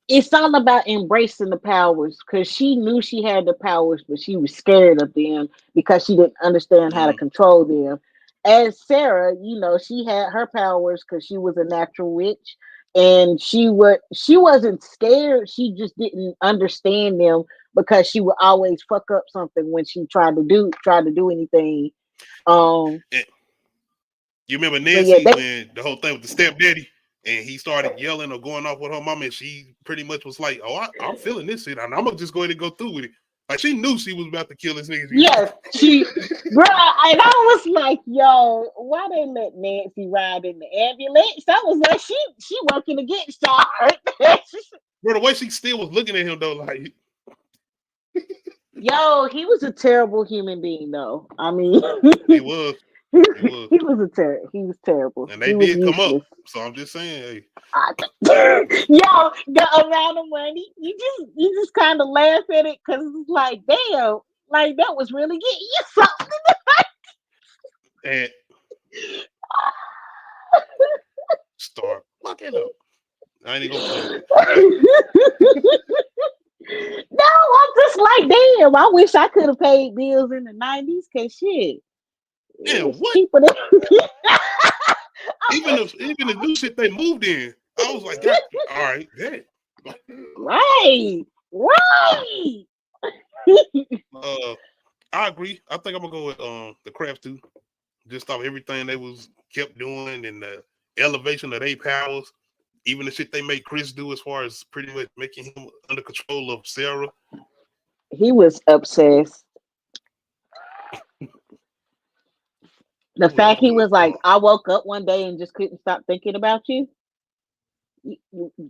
[SPEAKER 7] It's all about embracing the powers because she knew she had the powers, but she was scared of them because she didn't understand how to control them. As Sarah, she had her powers because she was a natural witch, and she wasn't scared. She just didn't understand them because she would always fuck up something when she tried to do anything.
[SPEAKER 6] You remember Nancy when the whole thing with the stepdaddy? And he started yelling or going off with her mom, and she pretty much was like, "Oh, I'm feeling this shit, and I'm gonna just go ahead and go through with it." Like she knew she was about to kill this nigga.
[SPEAKER 7] Yes, bro. And I was like, "Yo, why they let Nancy ride in the ambulance?" I was like, "She working against y'all."
[SPEAKER 6] Bro, the way she still was looking at him though, like,
[SPEAKER 7] yo, he was a terrible human being, though. I mean,
[SPEAKER 6] he was.
[SPEAKER 7] He was terrible.
[SPEAKER 6] And they did come up. So I'm just saying, hey.
[SPEAKER 7] Yo, the amount of money, you just kind of laugh at it because it's like, damn, like that was really getting you something.
[SPEAKER 6] And start fucking up. I ain't even gonna play with that.
[SPEAKER 7] No, I'm just like, damn. I wish I could have paid bills in the 90s, cause shit,
[SPEAKER 6] Yeah,
[SPEAKER 7] it's
[SPEAKER 6] what?
[SPEAKER 7] cheaper than.
[SPEAKER 6] Even the new shit they moved in, I was like, God, all right, that.
[SPEAKER 7] Right, right.
[SPEAKER 6] I agree. I think I'm gonna go with the Crafts too. Just off everything they was kept doing and the elevation of their powers, even the shit they made Chris do as far as pretty much making him under control of Sarah.
[SPEAKER 7] He was obsessed. The fact he was like, I woke up one day and just couldn't stop thinking about you.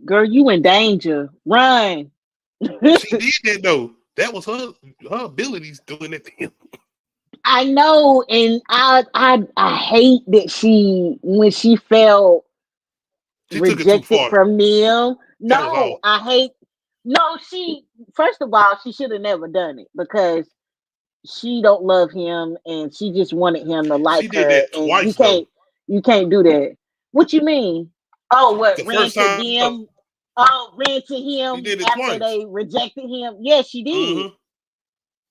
[SPEAKER 7] Girl, you in danger. Run.
[SPEAKER 6] She did that though. That was her abilities doing it to him.
[SPEAKER 7] I know, and I hate that when she felt
[SPEAKER 6] She took it too
[SPEAKER 7] rejected
[SPEAKER 6] far.
[SPEAKER 7] from them.
[SPEAKER 6] That was all.
[SPEAKER 7] I hate. No, she first of all, she should have never done it because she don't love him and she just wanted him to like
[SPEAKER 6] She did
[SPEAKER 7] her,
[SPEAKER 6] that
[SPEAKER 7] and
[SPEAKER 6] twice though.
[SPEAKER 7] you can't do that. What you mean? Oh, what
[SPEAKER 6] The
[SPEAKER 7] ran
[SPEAKER 6] first
[SPEAKER 7] to
[SPEAKER 6] time,
[SPEAKER 7] them? Oh, ran to
[SPEAKER 6] she
[SPEAKER 7] him
[SPEAKER 6] did it
[SPEAKER 7] after
[SPEAKER 6] twice.
[SPEAKER 7] they rejected him. Yes, she did.
[SPEAKER 6] Mm-hmm.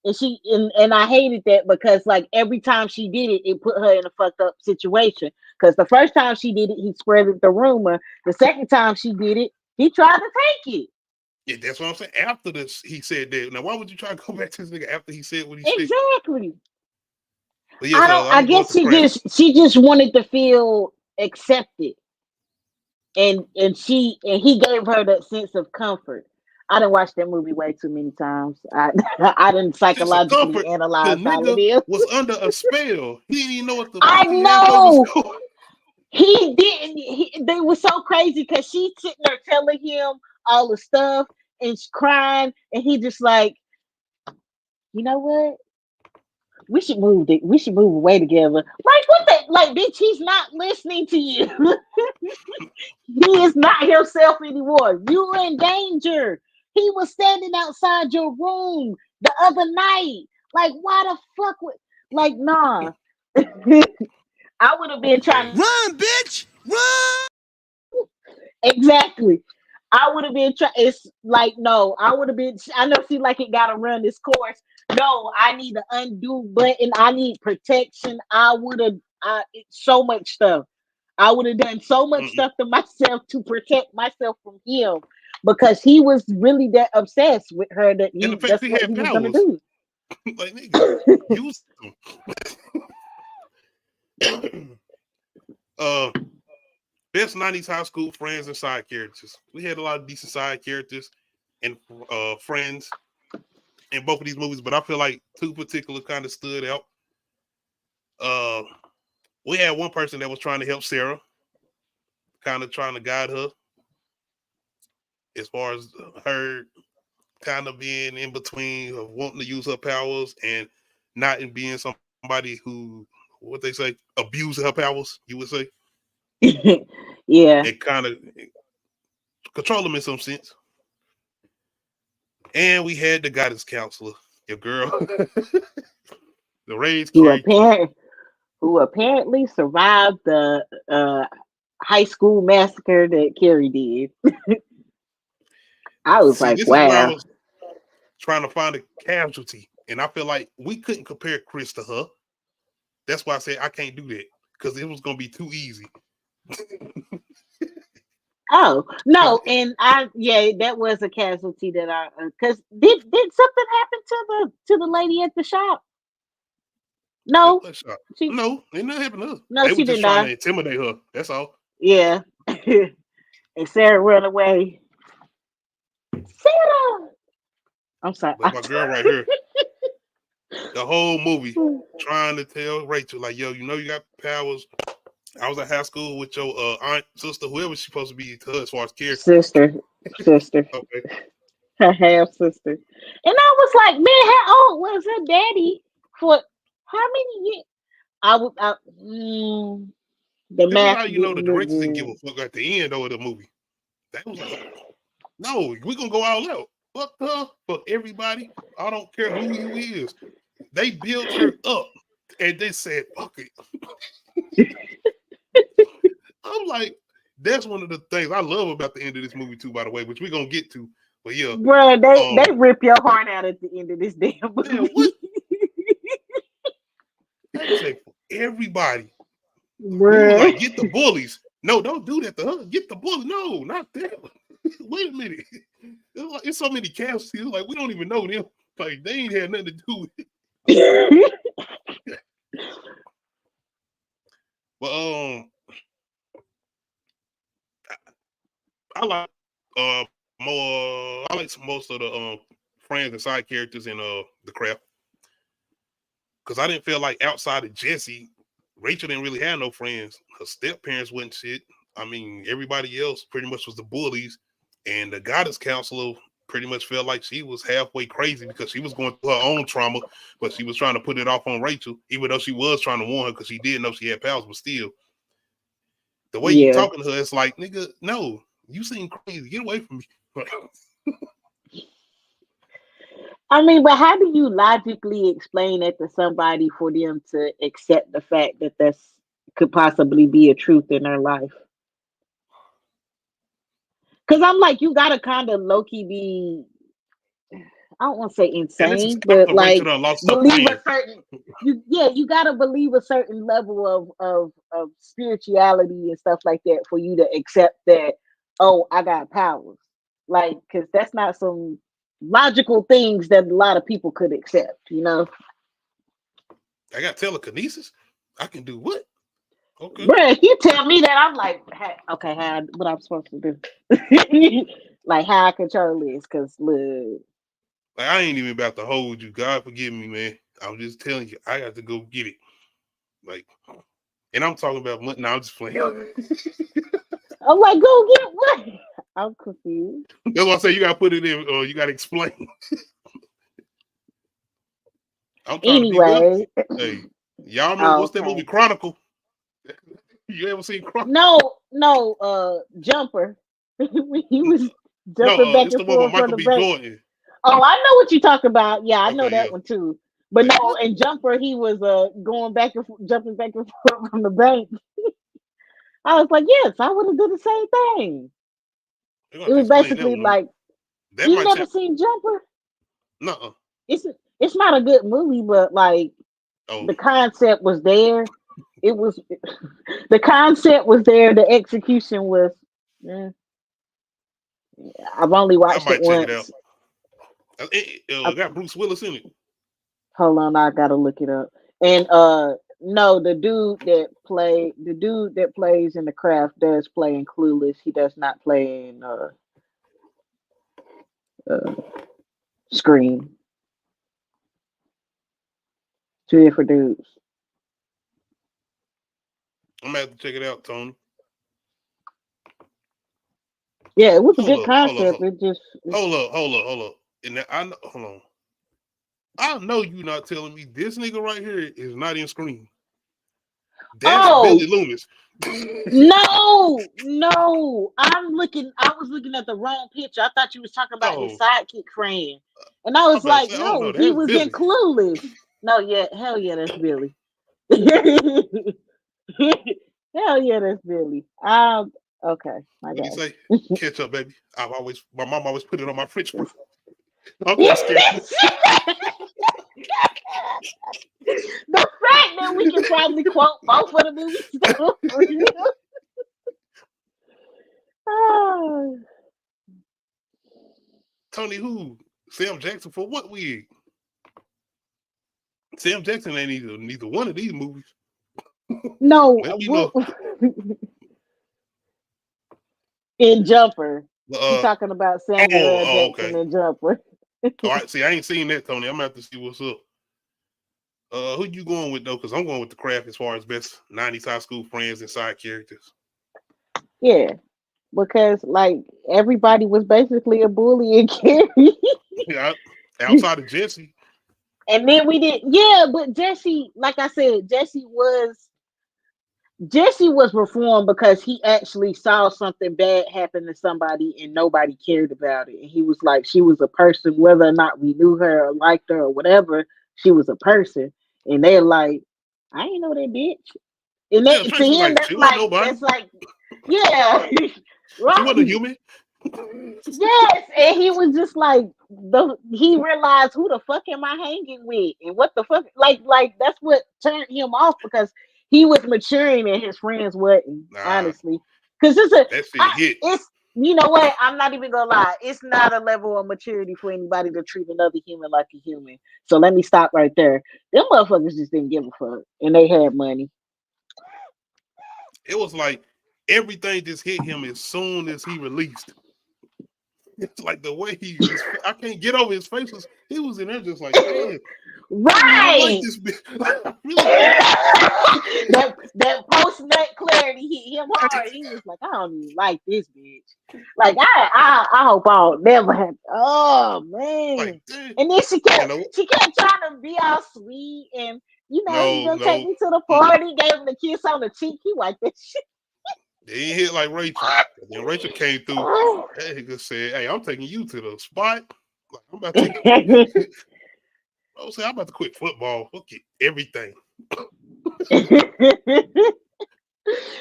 [SPEAKER 7] And and I hated that because like every time she did it, it put her in a fucked up situation. Because the first time she did it, he spread the rumor. The second time she did it, he tried to take it.
[SPEAKER 6] Yeah, that's what I'm saying. After this, he said that. Now, why would you try to go back to this nigga after he said what he said?
[SPEAKER 7] Exactly.
[SPEAKER 6] But yes, I'm
[SPEAKER 7] I
[SPEAKER 6] gonna go
[SPEAKER 7] guess
[SPEAKER 6] with the Crafts.
[SPEAKER 7] she just wanted to feel accepted, and he gave her that sense of comfort. I done watched that movie way too many times. I didn't
[SPEAKER 6] Sense of
[SPEAKER 7] psychologically
[SPEAKER 6] comfort. The
[SPEAKER 7] analyze all of
[SPEAKER 6] nigga
[SPEAKER 7] this.
[SPEAKER 6] was under a spell. He didn't even know what the
[SPEAKER 7] I
[SPEAKER 6] fucking halfway was
[SPEAKER 7] know
[SPEAKER 6] going.
[SPEAKER 7] he didn't. They were so crazy because she's sitting there telling him all the stuff and she's crying, and he just like, you know what? We should move away together. Like what the like, bitch, he's not listening to you. He is not himself anymore. You were in danger. He was standing outside your room the other night. Like, why the fuck would like nah. I would have been trying to
[SPEAKER 1] Run, bitch! Run!
[SPEAKER 7] exactly. I would have been trying. It's like no. I would have been. I know. See, like it got to run this course. No, I need an undo button. I need protection. I would have. So much stuff. I would have done so much stuff to myself to protect myself from him because he was really that obsessed with her that
[SPEAKER 6] And the fact
[SPEAKER 7] that's
[SPEAKER 6] he
[SPEAKER 7] what
[SPEAKER 6] had
[SPEAKER 7] he was gonna
[SPEAKER 6] powers.
[SPEAKER 7] do.
[SPEAKER 6] Like, nigga, use them. Best 90s high school friends and side characters. We had a lot of decent side characters and friends in both of these movies, but I feel like two particular kind of stood out. We had one person that was trying to help Sarah, kind of trying to guide her as far as her kind of being in between of wanting to use her powers and not in being somebody who, what they say, abuse her powers, you would say.
[SPEAKER 7] Yeah.
[SPEAKER 6] And kind of control them in some sense. And we had the guidance counselor, your girl, the Ray's Carrie.
[SPEAKER 7] Who apparently survived the high school massacre that Carrie did. I was like,
[SPEAKER 6] This is where I
[SPEAKER 7] wow.
[SPEAKER 6] was trying to find a casualty. And I feel like we couldn't compare Chris to her. That's why I said I can't do that. Because it was going to be too easy.
[SPEAKER 7] Oh no, and that was a casualty that I because did something happen to the lady at the shop? No,
[SPEAKER 6] No, ain't nothing happened to her.
[SPEAKER 7] No,
[SPEAKER 6] They
[SPEAKER 7] she
[SPEAKER 6] were just
[SPEAKER 7] didn't
[SPEAKER 6] trying
[SPEAKER 7] die.
[SPEAKER 6] to intimidate her. That's all.
[SPEAKER 7] Yeah, and Sarah ran away. Sarah, I'm sorry.
[SPEAKER 6] But my girl right here, the whole movie trying to tell Rachel, like, yo, you know you got powers. I was at high school with your aunt, sister, whoever she's supposed to be to her as far as character.
[SPEAKER 7] Sister.
[SPEAKER 6] Okay.
[SPEAKER 7] Her half sister. And I was like, man, how old was her daddy for how many years? The
[SPEAKER 6] This is
[SPEAKER 7] math
[SPEAKER 6] how you know the
[SPEAKER 7] didn't look
[SPEAKER 6] directors didn't give
[SPEAKER 7] good.
[SPEAKER 6] a fuck at the end of the movie. That was like, no, we're gonna go all out. Fuck her, fuck everybody. I don't care who you is. They built her up and they said, "Fuck it." I'm like, that's one of the things I love about the end of this movie too. By the way, which we're gonna get to. But yeah,
[SPEAKER 7] bro, they rip your heart out at the end of this damn movie.
[SPEAKER 6] man, what? They say for everybody.
[SPEAKER 7] Bruh.
[SPEAKER 6] Like, get the bullies. No, don't do that to her. Get the bully. No, not that. Wait a minute. It's so many cats here. Like, we don't even know them. Like, they ain't had nothing to do with it. But I like more. I like most of the friends and side characters in the Craft, because I didn't feel like outside of Jesse, Rachel didn't really have no friends. Her step parents wasn't shit. I mean, everybody else pretty much was the bullies, and the guidance counselor pretty much felt like she was halfway crazy because she was going through her own trauma, but she was trying to put it off on Rachel, even though she was trying to warn her because she did know she had powers, but still, the way you talking to her, it's like, nigga, no, you seem crazy. Get away from me.
[SPEAKER 7] I mean, but how do you logically explain it to somebody for them to accept the fact that this could possibly be a truth in their life? Because I'm like, you gotta kind of low-key be, I don't want to say insane, but like believe a certain, you gotta believe a certain level of spirituality and stuff like that for you to accept that, oh, I got powers. Like, because that's not some logical things that a lot of people could accept, you know.
[SPEAKER 6] I got telekinesis. I can do what? Okay.
[SPEAKER 7] Bruh, if you tell me that, I'm like, hey, okay, what I'm supposed to do? Like, how I control this? Because look,
[SPEAKER 6] like, I ain't even about to hold you. God forgive me, man. I'm just telling you, I got to go get it. Like, and I'm talking about money. No, I'm just playing.
[SPEAKER 7] I'm like, go get what? I'm confused.
[SPEAKER 6] That's why I say you gotta put it in, or you gotta explain. I'm trying
[SPEAKER 7] anyway,
[SPEAKER 6] to be hey, y'all remember what's that movie, Chronicle? You ever seen Chronicle?
[SPEAKER 7] No, Jumper. He was jumping back and forth from the bank.
[SPEAKER 6] Jordan.
[SPEAKER 7] Oh, I know what you're talking about. Yeah, I know that one too. But no, in Jumper, he was going back and jumping back and forth from the bank. I was like, yes, I would have done the same thing. It was basically like, you never seen Jumper?
[SPEAKER 6] No.
[SPEAKER 7] It's not a good movie, but like the concept was there. It was the concept was there. The execution was. I've only watched it once.
[SPEAKER 6] It got Bruce Willis in it.
[SPEAKER 7] Hold on, I gotta look it up. And no, the dude that plays in The Craft does play in Clueless. He does not play in Scream. Two different dudes.
[SPEAKER 6] I'm gonna have to check it out, Tony.
[SPEAKER 7] Yeah, it was a good concept. It just
[SPEAKER 6] hold up. And hold on. I know you not telling me this nigga right here is not in Scream. That's Billy Loomis.
[SPEAKER 7] No. I was looking at the wrong picture. I thought you was talking about his sidekick friend. And I was like, no, he was Billy. In Clueless. No, yeah, hell yeah, that's Billy. Hell yeah, that's Billy. Okay, my
[SPEAKER 6] bad. You say catch up, baby. My mom always put it on my fridge. I'm
[SPEAKER 7] just scared. The fact that we can probably quote both of the movies.
[SPEAKER 6] Tony, who? Sam Jackson for what wig? Sam Jackson ain't neither one of these movies.
[SPEAKER 7] No. In Jumper. You're talking about Samuel Jackson in Jumper.
[SPEAKER 6] All right, see, I ain't seen that, Tony. I'm gonna have to see what's up. Who you going with though? Because I'm going with The Craft as far as best 90s high school friends and side characters.
[SPEAKER 7] Yeah, because like everybody was basically a bully in Carrie.
[SPEAKER 6] Yeah, outside of Jesse.
[SPEAKER 7] And then we did, but Jesse, like I said, Jesse was reformed because he actually saw something bad happen to somebody and nobody cared about it. And he was like, she was a person, whether or not we knew her or liked her or whatever, she was a person. And they're like, I ain't know that bitch. And
[SPEAKER 6] Yeah,
[SPEAKER 7] to
[SPEAKER 6] Tracy
[SPEAKER 7] him,
[SPEAKER 6] like, she wasn't nobody.
[SPEAKER 7] that's like, yeah, right.
[SPEAKER 6] She wasn't a human.
[SPEAKER 7] Yes, and he was just like he realized who the fuck am I hanging with and what the fuck like that's what turned him off because he was maturing and his friends wasn't,
[SPEAKER 6] Nah,
[SPEAKER 7] honestly. Because
[SPEAKER 6] that shit hit.
[SPEAKER 7] it's you know what, I'm not even gonna lie, it's not a level of maturity for anybody to treat another human like a human. So let me stop right there. Them motherfuckers just didn't give a fuck and they had money.
[SPEAKER 6] It was like everything just hit him as soon as he released. It's like the way I can't get over his face. He was in there just like, damn, I really like
[SPEAKER 7] Right.
[SPEAKER 6] this bitch. I really like
[SPEAKER 7] that post nut clarity hit him hard. He was like, I don't even like this bitch. Like I hope I'll never have. Oh man.
[SPEAKER 6] like, damn.
[SPEAKER 7] And then she kept
[SPEAKER 6] You know,
[SPEAKER 7] trying to be all sweet and he gonna take me to the party. Gave him the kiss on the cheek. He like that shit.
[SPEAKER 6] He hit like Rachel. And then Rachel came through. And he just said, "Hey, I'm taking you to the spot. Like, I'm about to." I was saying, I'm about to quit football. Look at everything. Damn,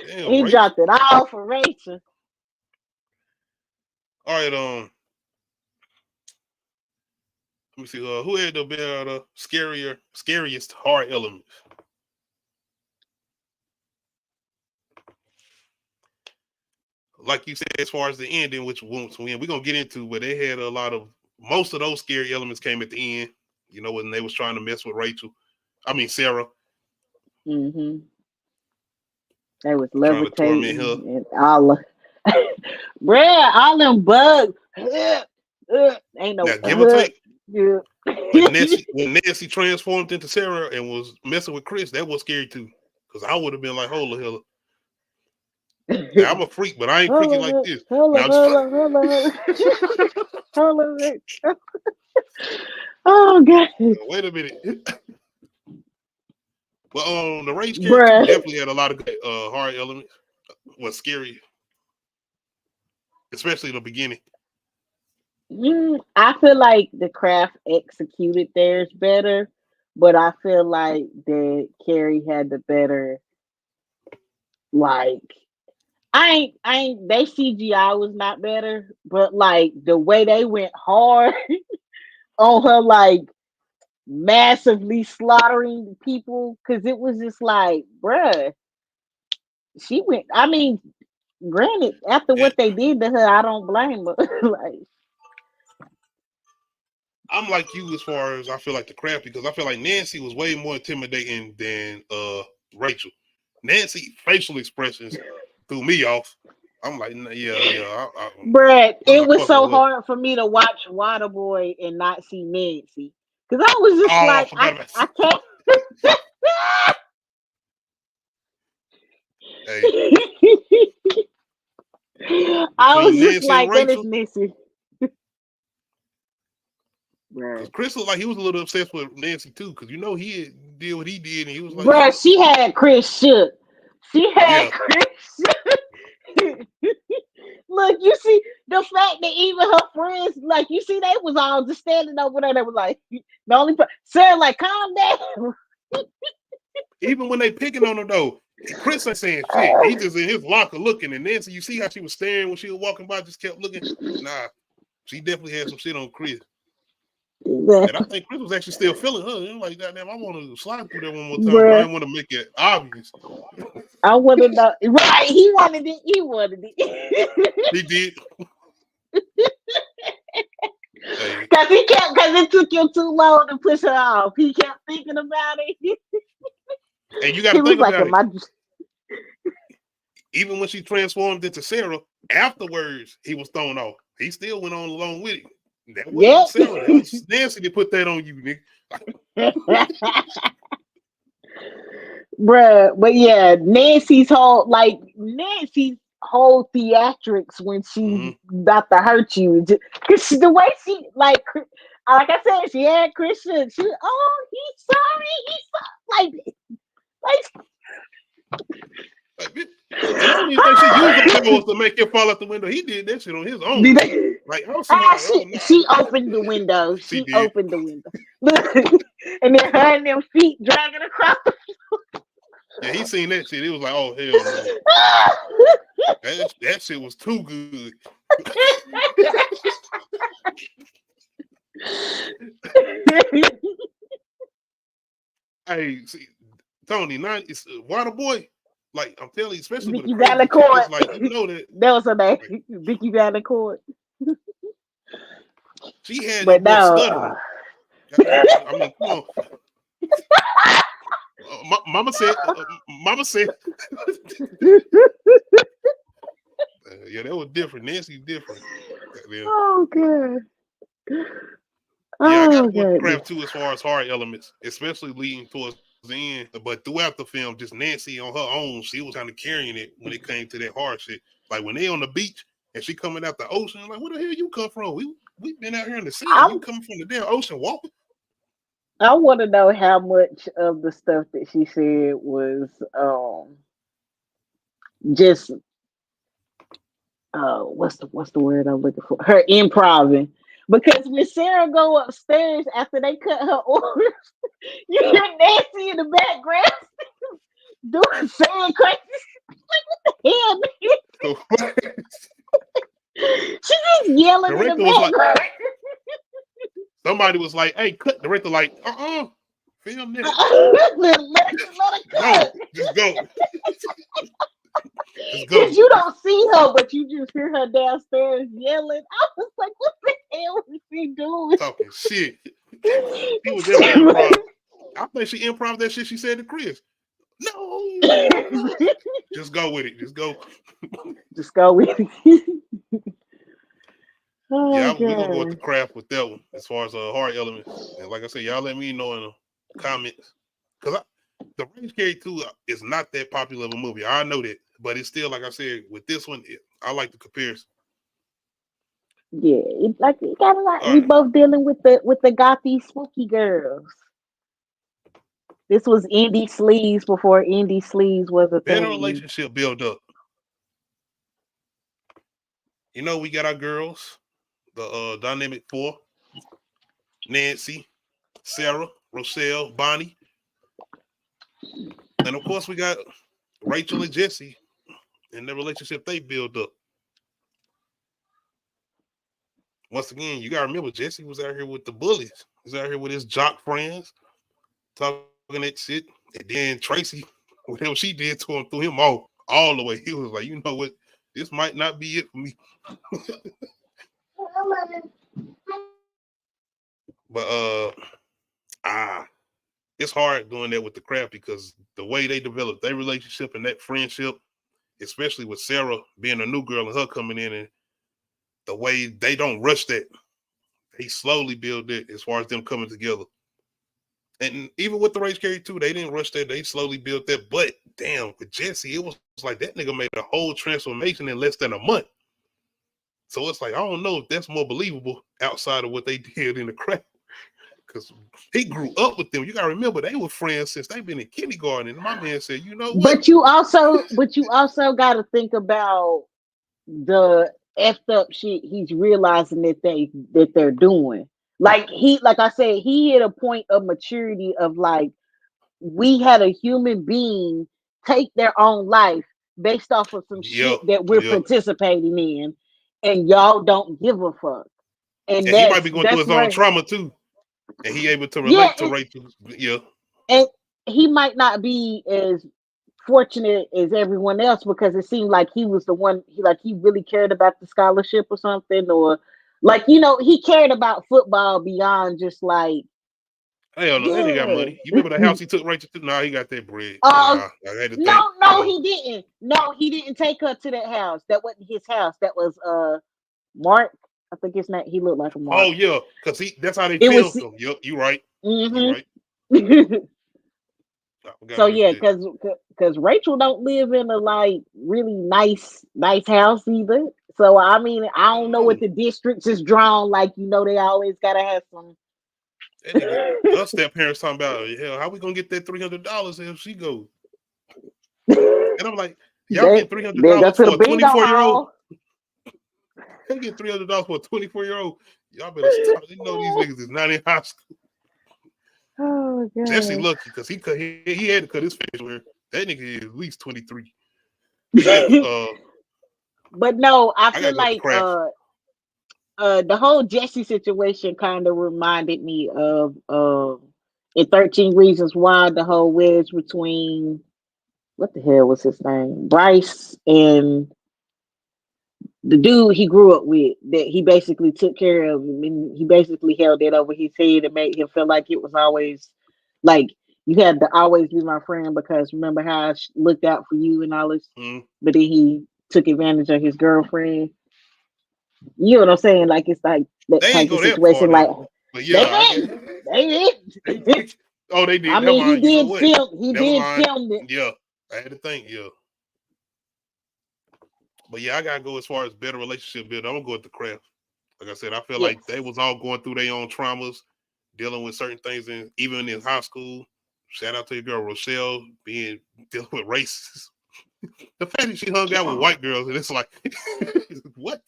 [SPEAKER 7] He
[SPEAKER 6] Rachel.
[SPEAKER 7] dropped it all for Rachel.
[SPEAKER 6] All right, let me see. Who had the scariest hard elements? Like you said, as far as the ending, which we're gonna get into, but they had a lot of most of those scary elements came at the end. You know, when they was trying to mess with Sarah.
[SPEAKER 7] Mm-hmm. They was
[SPEAKER 6] Trying to torment her.
[SPEAKER 7] levitating and all of, bruh, all them bugs. Ain't no
[SPEAKER 6] Now, give or take.
[SPEAKER 7] Yeah.
[SPEAKER 6] When Nancy transformed into Sarah and was messing with Chris, that was scary too. Because I would have been like, hold the hell. Now, I'm a freak, but I ain't freaky like this.
[SPEAKER 7] Hold on. Oh god.
[SPEAKER 6] Wait a minute. Well, the Rage character
[SPEAKER 7] Bruh.
[SPEAKER 6] definitely had a lot of hard elements. Was scary, especially in the beginning.
[SPEAKER 7] I feel like the Craft executed theirs better, but I feel like that Carrie had the better. Like, I ain't. They CGI was not better, but like the way they went hard on her, like massively slaughtering people, because it was just like, bruh, she went. I mean, granted, after what they did to her, I don't blame her. Like,
[SPEAKER 6] I'm like you as far as I feel like the Craft, because I feel like Nancy was way more intimidating than Rachel. Nancy facial expressions threw me off. I'm like, yeah.
[SPEAKER 7] Bruh, it was so hard for me to watch Waterboy and not see Nancy. Because I was just I can't.
[SPEAKER 6] Hey.
[SPEAKER 7] I was just like, that is Nancy.
[SPEAKER 6] Chris looked like he was a little obsessed with Nancy too, because you know he did what he did, and he was like,
[SPEAKER 7] bruh, she had Chris shook. She had Chris shook. Look, you see the fact that even her friends, like, you see, they was all just standing over there. They was like, the only Sarah, like, calm down.
[SPEAKER 6] Even when they picking on her though, Chris ain't saying shit. He just in his locker looking, and Nancy, you see how she was staring when she was walking by, just kept looking. Nah, she definitely had some shit on Chris. And I think Chris was actually still feeling her. I'm like, goddamn, I want to slide through there one more time. But I didn't want to make it obvious.
[SPEAKER 7] I want to know. Right, he wanted it. He wanted it.
[SPEAKER 6] He did.
[SPEAKER 7] Because it took him too long to push her off. He kept thinking about it.
[SPEAKER 6] And you got to think about it. Even when she transformed into Sarah, afterwards, he was thrown off. He still went on along with it. That wasn't Sarah. That was Nancy to put that on you, nigga.
[SPEAKER 7] Bruh, but yeah, Nancy's whole theatrics when she's about to hurt you, because the way she, like I said, she had Christian. She, oh, he's sorry,
[SPEAKER 6] and I don't even think she used the powers to make him fall out the window. He did that shit on his own.
[SPEAKER 7] She opened the window. She opened the window. Look, and then her and them feet dragging across the floor.
[SPEAKER 6] Yeah, he seen that shit. It was like, oh hell no. That shit was too good. Hey, see, Tony, now it's Water Boy. Like I'm telling you, especially with
[SPEAKER 7] Vicky
[SPEAKER 6] a crazy chick,
[SPEAKER 7] Valancourt.
[SPEAKER 6] it's like you know that
[SPEAKER 7] That was her name,
[SPEAKER 6] like,
[SPEAKER 7] Vicky Valancourt.
[SPEAKER 6] she had your
[SPEAKER 7] But
[SPEAKER 6] boy
[SPEAKER 7] no,
[SPEAKER 6] stuttering. I mean, come on. Mama said. Yeah, that was different. Nancy's different. Yeah.
[SPEAKER 7] oh god,
[SPEAKER 6] Yeah, I got to
[SPEAKER 7] oh
[SPEAKER 6] go with the
[SPEAKER 7] goodness.
[SPEAKER 6] craft too as far as horror elements, especially leading towards the end. But throughout the film, just Nancy on her own, she was kind of carrying it when it came to that horror shit. Like when they on the beach and she coming out the ocean, like where the hell you come from? We been out here in the sea. You coming from the damn ocean walking?
[SPEAKER 7] I want to know how much of the stuff that she said was just what's the word I'm looking for? Her improving. Because when Sarah go upstairs after they cut her orders, you hear Nancy in the background doing saying crazy. Like what the hell, man? She just yelling in the
[SPEAKER 6] Director was
[SPEAKER 7] background.
[SPEAKER 6] like, somebody was like, "Hey, cut." Director like, film this.
[SPEAKER 7] let her cut.
[SPEAKER 6] Just go. Just go.
[SPEAKER 7] Because you don't see her, but you just hear her downstairs yelling. I was like, what the hell is she doing?
[SPEAKER 6] Talking shit. He was definitely improv. I think she improv that shit she said to Chris. No. Just go with it. Just go.
[SPEAKER 7] Just go with it. Oh,
[SPEAKER 6] yeah, we're
[SPEAKER 7] God.
[SPEAKER 6] gonna go with the craft with that one as far as hard elements. And like I said, y'all let me know in the comments. Because the Range Carry 2 is not that popular of a movie. I know that. But it's still, like I said, with this one, I like the comparison.
[SPEAKER 7] Yeah, it's like you gotta like
[SPEAKER 6] All
[SPEAKER 7] we
[SPEAKER 6] right.
[SPEAKER 7] both dealing with the gothy spooky girls. This was indie sleaze before indie sleaze was a
[SPEAKER 6] Better
[SPEAKER 7] thing.
[SPEAKER 6] relationship build up. You know, we got our girls, the dynamic four, Nancy, Sarah, Rochelle, Bonnie. And of course, we got Rachel and Jesse and the relationship they build up. Once again, you gotta remember Jesse was out here with the bullies. He's out here with his jock friends, talking that shit. And then Tracy, whatever she did to him, threw him off all the way. He was like, you know what? This might not be it for me. But it's hard doing that with the craft because the way they develop their relationship and that friendship, especially with Sarah being a new girl and her coming in, and the way they don't rush that, they slowly build it as far as them coming together. And even with the Race Carry 2, they didn't rush that. They slowly built that. But damn, with Jesse, it was like that nigga made a whole transformation in less than a month. So it's like, I don't know if that's more believable outside of what they did in the craft. Because he grew up with them. You gotta remember they were friends since they've been in kindergarten. And my man said, you know what?
[SPEAKER 7] But you also gotta think about the effed up shit he's realizing that they're doing. Like I said, he hit a point of maturity of like, we had a human being take their own life based off of some shit that we're participating in, and y'all don't give a fuck. And
[SPEAKER 6] he might be going through his own
[SPEAKER 7] where,
[SPEAKER 6] trauma too. And he able to relate to Rachel. Yeah.
[SPEAKER 7] And he might not be as fortunate as everyone else because it seemed like he was the one he really cared about the scholarship or something, or like, he cared about football beyond just like,
[SPEAKER 6] hell no, that nigga got money. You remember the house he took Rachel to? Nah, he got that bread.
[SPEAKER 7] He didn't. No, he didn't take her to that house. That wasn't his house. That was Mark. I think his name. He looked like a Mark.
[SPEAKER 6] Oh yeah, because that's how they filmed him. Yep, you right.
[SPEAKER 7] Mm-hmm.
[SPEAKER 6] You right.
[SPEAKER 7] So yeah, because Rachel don't live in a like really nice house either. So I mean, I don't know what the districts is drawn like. They always gotta have some.
[SPEAKER 6] Us step parents talking about, hell, how we gonna get that $300 if she goes? And I'm like, y'all get $300 for a 24-year-old. They get $300 for a 24-year-old. Y'all better stop. You know these niggas is not in high school.
[SPEAKER 7] Oh god.
[SPEAKER 6] Jesse lucky because he had to cut his facial hair. That nigga is at least 23. Yeah,
[SPEAKER 7] But no, I
[SPEAKER 6] I
[SPEAKER 7] feel
[SPEAKER 6] gotta go with the
[SPEAKER 7] like
[SPEAKER 6] craft.
[SPEAKER 7] the whole Jesse situation kind of reminded me of in 13 Reasons Why, the whole wedge between what the hell was his name? Bryce and the dude he grew up with, that he basically took care of him, and he basically held it over his head and made him feel like it was always like you had to always be my friend because remember how I looked out for you and all this, but then he took advantage of his girlfriend. You know what I'm saying? Like it's like that
[SPEAKER 6] They ain't
[SPEAKER 7] type
[SPEAKER 6] go
[SPEAKER 7] of
[SPEAKER 6] that far
[SPEAKER 7] situation. Like
[SPEAKER 6] though. But
[SPEAKER 7] they
[SPEAKER 6] yeah, I guess.
[SPEAKER 7] did, they did.
[SPEAKER 6] Oh, they
[SPEAKER 7] I
[SPEAKER 6] did. Never
[SPEAKER 7] mean, he
[SPEAKER 6] mind. You know
[SPEAKER 7] did
[SPEAKER 6] what?
[SPEAKER 7] film. He
[SPEAKER 6] Never
[SPEAKER 7] did
[SPEAKER 6] mind.
[SPEAKER 7] film it.
[SPEAKER 6] Yeah, I had to think. Yeah, but yeah, I gotta go as far as better relationship building. I'm gonna go with the craft. Like I said, I feel
[SPEAKER 7] Yes.
[SPEAKER 6] like they was all going through their own traumas, dealing with certain things, even in high school. Shout out to your girl Rochelle dealing with racism. The fact that she hung out with white girls and it's like, what?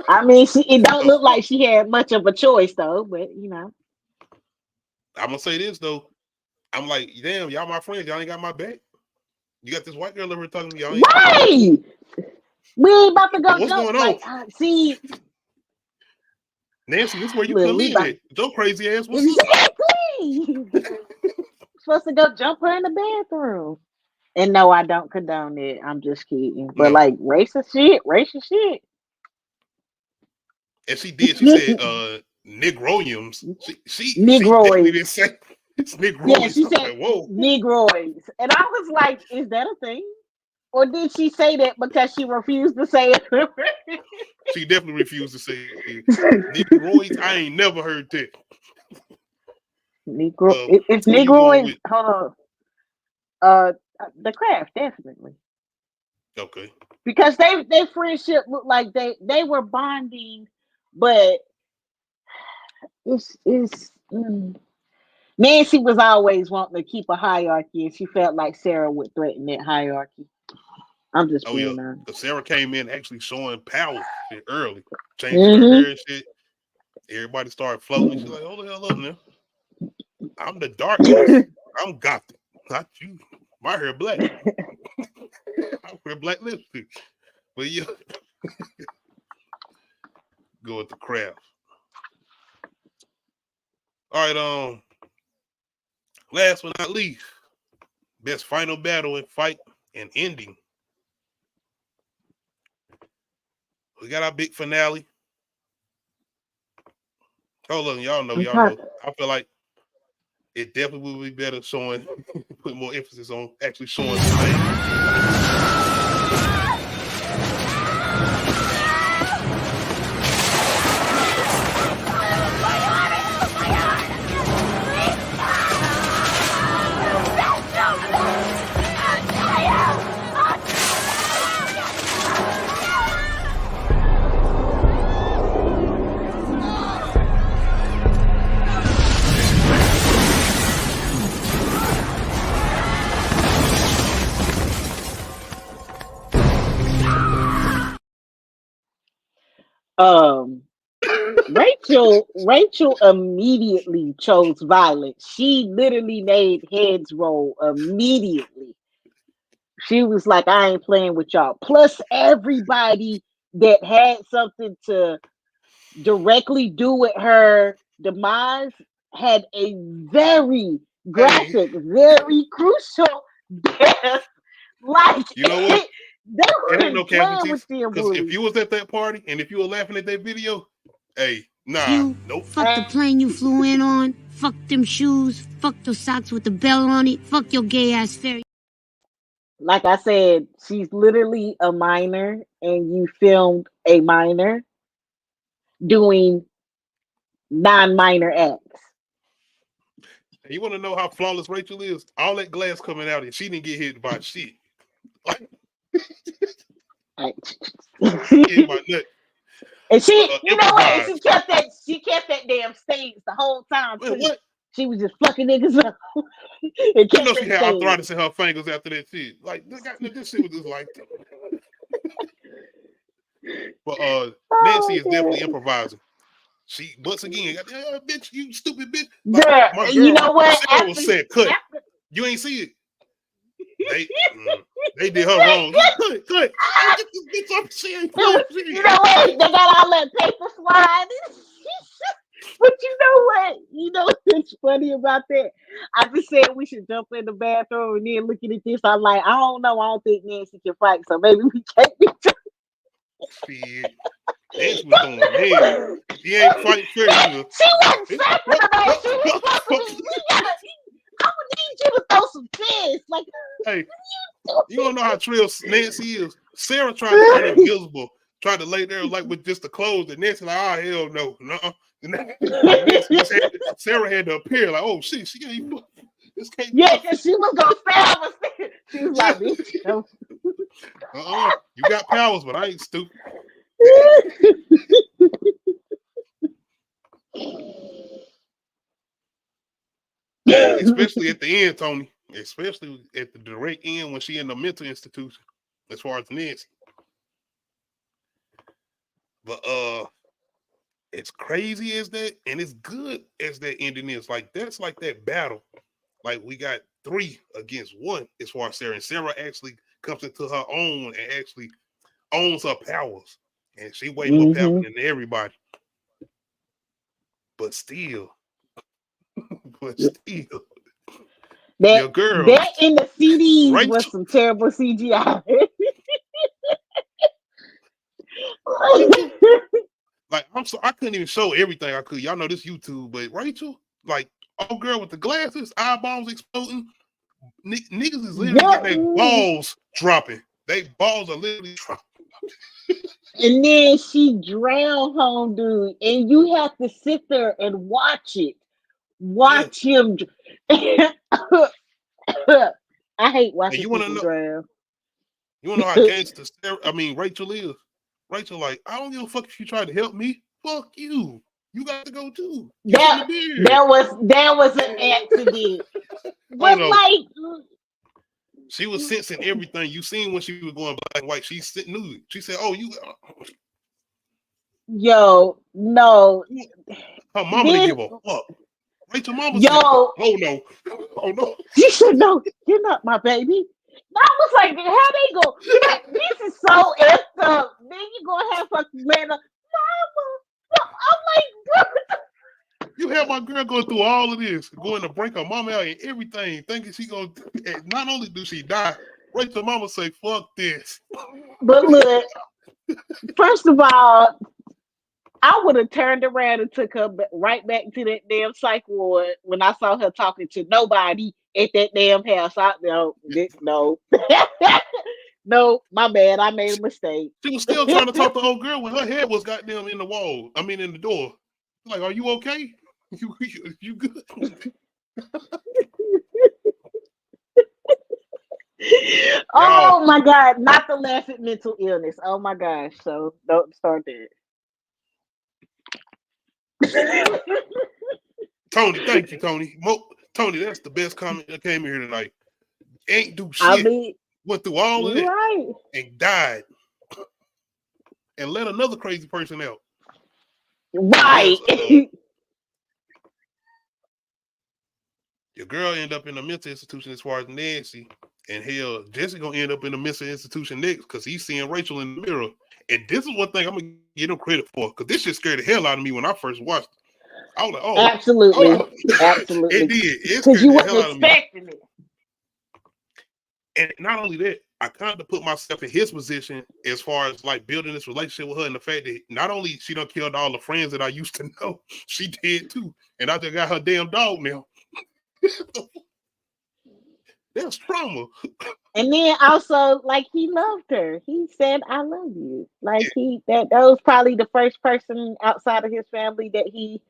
[SPEAKER 7] I mean, it don't look like she had much of a choice though, but you know.
[SPEAKER 6] I'm gonna say this though. I'm like, damn, y'all my friends. Y'all ain't got my back. You got this white girl over here talking to y'all.
[SPEAKER 7] Right. We ain't about to go
[SPEAKER 6] What's
[SPEAKER 7] jump.
[SPEAKER 6] going on?
[SPEAKER 7] Like, see,
[SPEAKER 6] Nancy, this is where you
[SPEAKER 7] look,
[SPEAKER 6] can
[SPEAKER 7] we
[SPEAKER 6] leave
[SPEAKER 7] about
[SPEAKER 6] it. Joe crazy ass. What's
[SPEAKER 7] exactly. Supposed to go jump her in the bathroom. And no, I don't condone it. I'm just kidding. But
[SPEAKER 6] No.
[SPEAKER 7] like racist shit.
[SPEAKER 6] And she did. She said, Negroiums. She definitely
[SPEAKER 7] Negroids.
[SPEAKER 6] didn't say it's Negroids.
[SPEAKER 7] Yeah, she
[SPEAKER 6] I'm
[SPEAKER 7] said
[SPEAKER 6] like, whoa.
[SPEAKER 7] Negroids. And I was like, is that a thing? Or did she say that because she refused to say it?
[SPEAKER 6] She definitely refused to say it. Negroids, I ain't never heard that.
[SPEAKER 7] It's
[SPEAKER 6] who you going
[SPEAKER 7] Negroids.
[SPEAKER 6] with?
[SPEAKER 7] Hold on. The craft, definitely.
[SPEAKER 6] Okay.
[SPEAKER 7] Because their friendship looked like they were bonding, but it's Nancy was always wanting to keep a hierarchy, and she felt like Sarah would threaten that hierarchy. I'm just
[SPEAKER 6] Oh, yeah.
[SPEAKER 7] being honest.
[SPEAKER 6] Because Sarah came in actually showing power early, changing her hair and shit. Everybody started floating. She's like, hold the hell up now. I'm the darkness. I'm Gothic. Not you. My hair black. I wear black lipstick. But yeah. Go with the craft. All right, last but not least, best final battle and fight and ending. We got our big finale. Oh, look, y'all know. I feel like it definitely will be better showing, put more emphasis on actually showing the thing.
[SPEAKER 7] Rachel immediately chose violence. She literally made heads roll immediately. She was like, I ain't playing with y'all. Plus everybody that had something to directly do with her demise had a very graphic, very crucial death. Like,
[SPEAKER 6] you know what?
[SPEAKER 7] they
[SPEAKER 6] It ain't no
[SPEAKER 7] were playing with
[SPEAKER 6] casualties.
[SPEAKER 7] them
[SPEAKER 6] Because if
[SPEAKER 7] bullies.
[SPEAKER 6] you was at that party and if you were laughing at that video, hey, nah, nope.
[SPEAKER 9] Fuck the plane you flew in on. Fuck them shoes. Fuck those socks with the bell on it. Fuck your gay ass fairy.
[SPEAKER 7] Like I said, she's literally a minor, and you filmed a minor doing non-minor acts.
[SPEAKER 6] And you want to know how flawless Rachel is? All that glass coming out and she didn't get hit by shit. Like, hit my nut.
[SPEAKER 7] And she, you know what? And
[SPEAKER 6] Improvised.
[SPEAKER 7] she kept that damn stance the whole time too.
[SPEAKER 6] What?
[SPEAKER 7] She was just fucking niggas up.
[SPEAKER 6] You know she had arthritis in her fingers after that shit. Like this shit was just like. But Nancy is definitely improvising. She once again, bitch, you stupid bitch. Like,
[SPEAKER 7] Girl,
[SPEAKER 6] my girl,
[SPEAKER 7] you know what?
[SPEAKER 6] Sarah was said, cut. You ain't see it. They did her wrong. Cut. Get this bitch off. She ain't playing.
[SPEAKER 7] You know what? They got all that paper slide. But you know what? You know what's funny about that? I just said we should jump in the bathroom and then looking at this. I'm like, I don't know. I don't think Nancy can fight, so maybe we can't be.
[SPEAKER 6] Shit. Nancy was throwing hands. She ain't fighting fair either.
[SPEAKER 7] She wasn't fair tonight. She was supposed to be. I'm gonna need you to throw some fists. Like,
[SPEAKER 6] hey, you don't know how trill Nancy is. Sarah tried to turn invisible, tried to lay there like with just the clothes, and Nancy like, oh hell no, no. Sarah had to appear like, oh shit, she ain't. This can't.
[SPEAKER 7] Yeah, because she was gonna stab us. She was like, bitch, no.
[SPEAKER 6] You got powers, but I ain't stupid. Especially at the end, Tony. Especially at the direct end when she in the mental institution, as far as Nancy. But it's crazy as that, and it's good as that ending is. Like that's like that battle. Like we got 3 against 1 as far as Sarah. And Sarah actually comes into her own and actually owns her powers. And she way more powerful than everybody. But still. Your girl.
[SPEAKER 7] That in the CDs
[SPEAKER 6] Rachel,
[SPEAKER 7] was some terrible CGI.
[SPEAKER 6] like I couldn't even show everything I could. Y'all know this YouTube, but Rachel, like old girl with the glasses, eyeballs exploding. Niggas is literally getting their balls dropping. They balls are literally dropping.
[SPEAKER 7] And then she drowned home, dude, and you have to sit there and watch it. Watch him. I hate watching people drown.
[SPEAKER 6] You wanna know how gangster Rachel is? Rachel, like, I don't give a fuck if you tried to help me. Fuck you. You got to go too.
[SPEAKER 7] That was an accident. But like,
[SPEAKER 6] she was sensing everything. You seen when she was going black and white. She knew it. She said, "Oh, you."
[SPEAKER 7] Yo, no.
[SPEAKER 6] Her mama didn't give a fuck. Rachel mama said,
[SPEAKER 7] "Oh
[SPEAKER 6] no, oh no."
[SPEAKER 7] She said, "No, you're not my baby." I was like, "How they go? This is so effed up." Then you gonna have fucking man, mama. I'm like,
[SPEAKER 6] you have my girl going through all of this, going to break her mama out and everything, thinking she gonna. Not only do she die, Rachel mama say, "Fuck this."
[SPEAKER 7] But look, first of all, I would have turned around and took her right back to that damn psych ward when I saw her talking to nobody at that damn house. No, no, my bad. I made a mistake.
[SPEAKER 6] She was still trying to talk to the old girl when her head was goddamn in the wall. I mean, in the door. Like, are you okay? You good?
[SPEAKER 7] Oh my God! Not to laugh at mental illness. Oh my gosh! So don't start that.
[SPEAKER 6] Tony, thank you, Tony. Tony, that's the best comment that came here tonight. Ain't do shit. Went through all of it and died. And let another crazy person out.
[SPEAKER 7] Right.
[SPEAKER 6] Your girl end up in a mental institution as far as Nancy. And hell, Jesse gonna end up in a mental institution next because he's seeing Rachel in the mirror. And this is one thing I'm gonna give him credit for because this shit scared the hell out of me when I first watched it. I was like, oh,
[SPEAKER 7] absolutely. Absolutely.
[SPEAKER 6] It did.
[SPEAKER 7] Because you weren't expecting it.
[SPEAKER 6] And not only that, I kind of put myself in his position as far as like building this relationship with her and the fact that not only she done killed all the friends that I used to know, she did too. And I just got her damn dog now. That's trauma.
[SPEAKER 7] And then also, like, he loved her. He said, "I love you." Like that was probably the first person outside of his family that he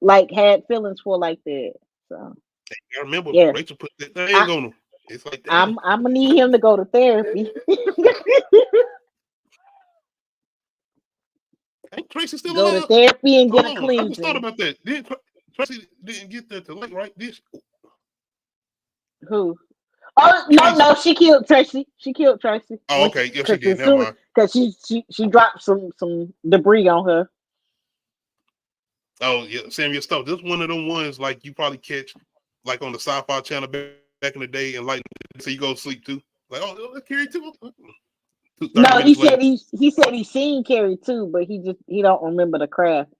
[SPEAKER 7] like had feelings for like that. So
[SPEAKER 6] I remember Rachel put that thing on him. It's like that.
[SPEAKER 7] I'm gonna need him to go to therapy.
[SPEAKER 6] Ain't Tracy still
[SPEAKER 7] go
[SPEAKER 6] alive?
[SPEAKER 7] to therapy and get a cleansing.
[SPEAKER 6] I just thought about that. Tracy didn't get that to like right this.
[SPEAKER 7] Who? Oh no, she killed Tracy. She killed Tracy.
[SPEAKER 6] Oh, okay. Yes, she did. Never mind.
[SPEAKER 7] Because she dropped some debris on her.
[SPEAKER 6] Oh yeah, Samuel Stokes. This one of them ones like you probably catch like on the Sci-Fi Channel back in the day, and like so you go to sleep too. Like oh, Carrie too. 30
[SPEAKER 7] No, he
[SPEAKER 6] minutes later.
[SPEAKER 7] said he said he seen Carrie too, but he don't remember the craft.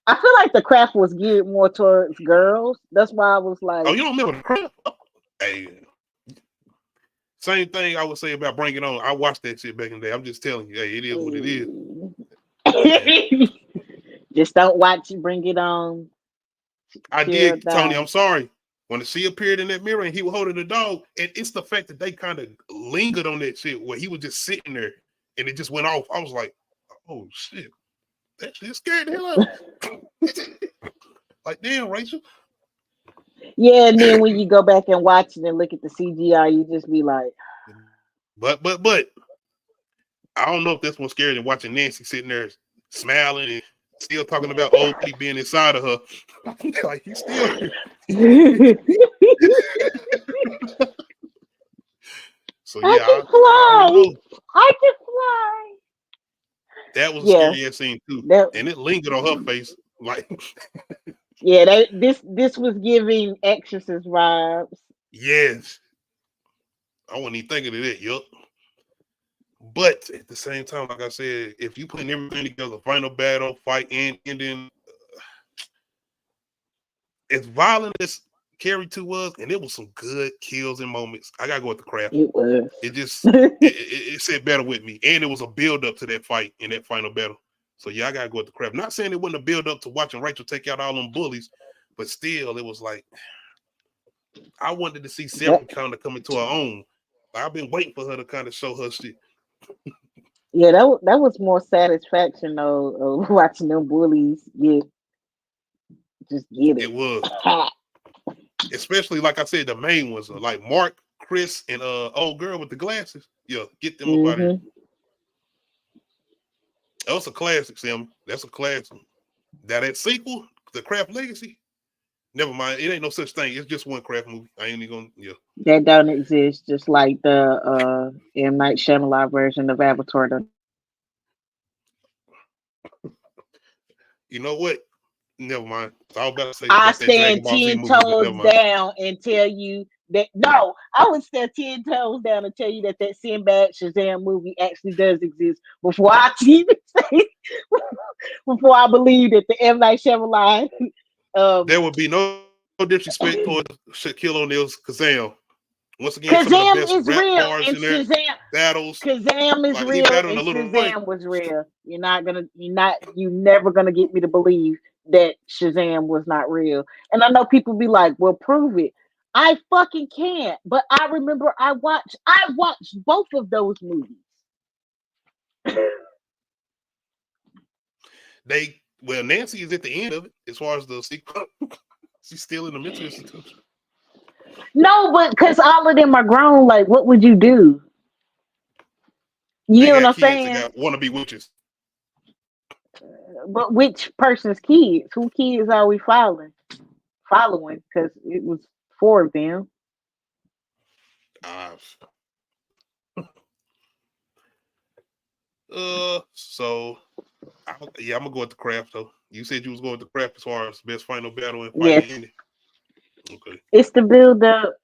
[SPEAKER 7] I feel like the craft was geared more towards girls. That's why I was like,
[SPEAKER 6] Oh, you don't remember the craft? Oh, hey, same thing I would say about Bring It On. I watched that shit back in the day. I'm just telling you, hey, it is what it is.
[SPEAKER 7] just don't watch it, Bring It On.
[SPEAKER 6] I did, Tony. I'm sorry. When she appeared in that mirror and he was holding the dog, and it's the fact that they kind of lingered on that shit where he was just sitting there and it just went off. I was like, oh shit, that shit scared the hell out of me. Like, damn, Rachel.
[SPEAKER 7] Yeah, and then when you go back and watch it and look at the CGI, you just be like,
[SPEAKER 6] but I don't know if that's more scary than watching Nancy sitting there smiling and still talking about old people being inside of her. Like he's still. So yeah,
[SPEAKER 7] I can fly.
[SPEAKER 6] That was a scary ass scene too, and it lingered on her face. Like,
[SPEAKER 7] yeah, this was giving Exorcist vibes.
[SPEAKER 6] Yes, I wasn't even thinking of that. Yup. But at the same time, like I said, if you putting everything together, final battle, fight, and ending, as violent as Carrie 2 was, and it was some good kills and moments. I gotta go with the craft.
[SPEAKER 7] It was.
[SPEAKER 6] It just it said better with me, and it was a build up to that fight in that final battle. So yeah, I gotta go with the craft. Not saying it wasn't a build up to watching Rachel take out all them bullies, but still, it was like I wanted to see Sarah kind of come into her own. I've been waiting for her to kind of show her shit.
[SPEAKER 7] Yeah, that was more satisfaction though of watching them bullies get it.
[SPEAKER 6] It was. Especially like I said, the main ones like Mark, Chris, and old girl with the glasses. Yeah, get them up out of here. That was a classic, Sam. That's a classic. Now that sequel, The Craft Legacy, never mind. It ain't no such thing. It's just one Craft movie. I ain't even gonna
[SPEAKER 7] That don't exist, just like the M. Night Shyamalan version of Avatar.
[SPEAKER 6] You know what? Never mind. I was about to say
[SPEAKER 7] I stand 10 toes down and tell you that no, I would stand 10 toes down and tell you that Sinbad Shazam movie actually does exist before I even say before I believe that the M. Night Shyamalan.
[SPEAKER 6] There would be no disrespect towards Shaquille O'Neal's Kazam. Once again,
[SPEAKER 7] Kazam is real and Shazam
[SPEAKER 6] battles.
[SPEAKER 7] Kazam is real and Shazam was real. You're never gonna get me to believe that Shazam was not real. And I know people be like, well, prove it. I fucking can't. But I remember I watched both of those movies.
[SPEAKER 6] Nancy is at the end of it as far as the sequel. She's still in the mental institution.
[SPEAKER 7] No, but because all of them are grown, like, what would you do? You know what I'm saying?
[SPEAKER 6] Want to be witches.
[SPEAKER 7] But which person's kids? Who kids are we following? Because it was 4 of them.
[SPEAKER 6] So I'm gonna go with the craft though. You said you was going with the craft as far as best final battle and fight ending. Okay.
[SPEAKER 7] It's the build up.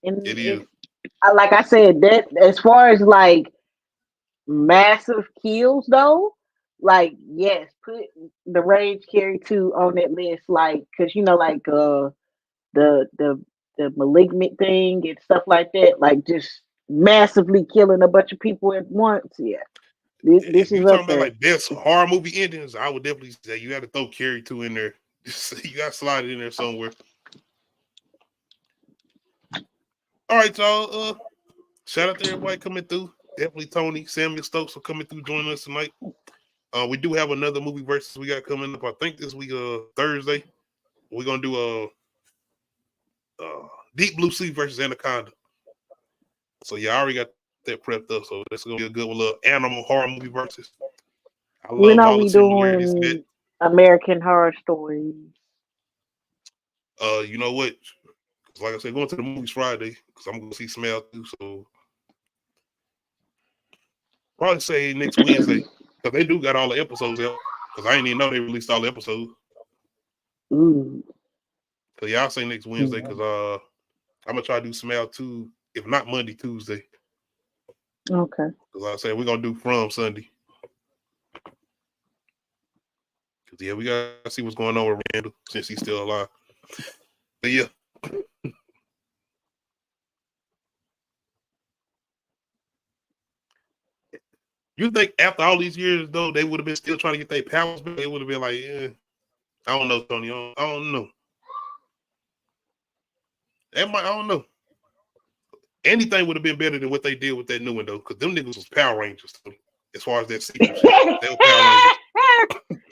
[SPEAKER 6] It is.
[SPEAKER 7] Like I said, that as far as like massive kills though, like yes, put the Rage Carrie 2 on that list, like because like the malignant thing and stuff like that, like just massively killing a bunch of people at once. Yeah. This is
[SPEAKER 6] talking about like best horror movie endings, I would definitely say you got to throw Carrie 2 in there. You got to slide it in there somewhere. All right, y'all. Shout out to everybody coming through. Definitely Tony, Samuel Stokes for coming through, joining us tonight. We do have another movie versus we got coming up. I think this week, Thursday. We're gonna do a Deep Blue Sea versus Anaconda. So yeah, I already got that prepped up. So that's gonna be a good little animal horror movie versus.
[SPEAKER 7] When are we doing American Horror Stories?
[SPEAKER 6] You know what? Like I said, going to the movies Friday because I'm going to see Smell too. So probably say next Wednesday because they do got all the episodes out because I didn't even know they released all the episodes.
[SPEAKER 7] Ooh.
[SPEAKER 6] So yeah, I'll say next Wednesday because I'm gonna try to do Smell 2, if not Monday, Tuesday.
[SPEAKER 7] Okay.
[SPEAKER 6] Because like I said, we're gonna do From Sunday. Because yeah, we gotta see what's going on with Randall since he's still alive. But yeah. You think after all these years though, they would have been still trying to get their powers back? They would have been like, yeah, I don't know, Tony. I don't know. I don't know. Anything would have been better than what they did with that new one though, because them niggas was Power Rangers. As far as that sequel shit, they were Power Rangers.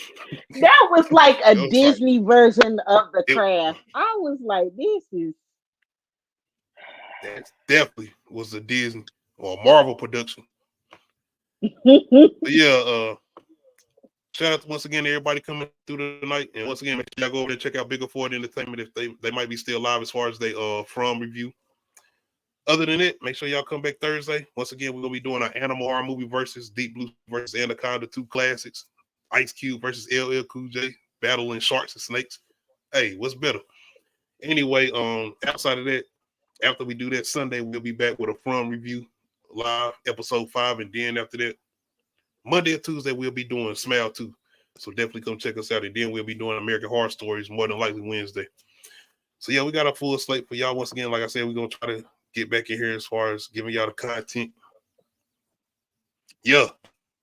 [SPEAKER 7] That was like a
[SPEAKER 6] was
[SPEAKER 7] Disney version of the craft. I was like, this is
[SPEAKER 6] that definitely was a Disney or a Marvel production. But yeah, shout out once again to everybody coming through tonight. And once again, make sure y'all go over there and check out Bigger Ford Entertainment if they might be still live as far as they From review. Other than that, make sure y'all come back Thursday. Once again, we're gonna be doing our Animal Horror movie versus Deep Blue versus Anaconda, 2 classics. Ice Cube versus LL Cool J, battling sharks and snakes. Hey, what's better? Anyway, outside of that, after we do that Sunday, we'll be back with a From review live, episode 5, and then after that, Monday or Tuesday, we'll be doing Smile 2. So definitely come check us out. And then we'll be doing American Horror Stories more than likely Wednesday. So yeah, we got a full slate for y'all. Once again, like I said, we're gonna try to get back in here as far as giving y'all the content. Yeah.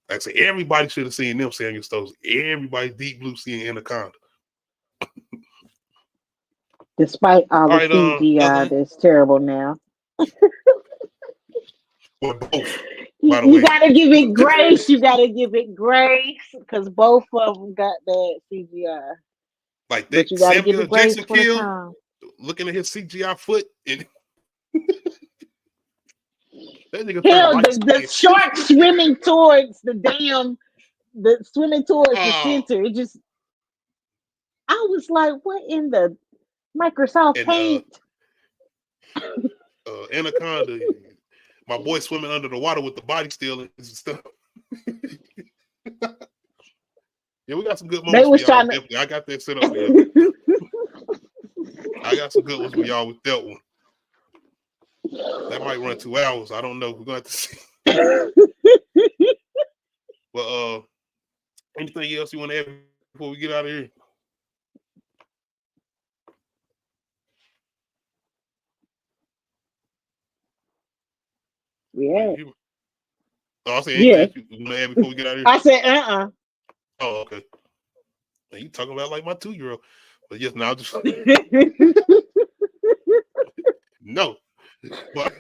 [SPEAKER 6] Like I said, everybody should have seen them Samuel Stokes. Everybody Deep Blue seeing Anaconda.
[SPEAKER 7] despite all the CGI that's terrible now.
[SPEAKER 6] Well, both.
[SPEAKER 7] You gotta give it grace. You gotta give it grace because both of them got that CGI.
[SPEAKER 6] Like that,
[SPEAKER 7] but you gotta give
[SPEAKER 6] Samuel
[SPEAKER 7] it grace
[SPEAKER 6] Jackson
[SPEAKER 7] for the
[SPEAKER 6] kill,
[SPEAKER 7] time.
[SPEAKER 6] looking at his CGI foot and that nigga
[SPEAKER 7] Hell, the shark swimming towards the center. It just, I was like, what in the Microsoft Paint?
[SPEAKER 6] Anaconda, my boy swimming under the water with the body still and stuff. Yeah, we got some good moments for y'all. Definitely. I got that set up for you. I got some good ones for y'all with that one. That might run 2 hours. I don't know. We're going to have to see. But anything else you want to add before we get out of here?
[SPEAKER 7] Yeah.
[SPEAKER 6] Oh, I said anything you want to add before we get out of here?
[SPEAKER 7] I said,
[SPEAKER 6] Oh, okay. Now, you talking about like my 2-year-old. But yes, now just no. But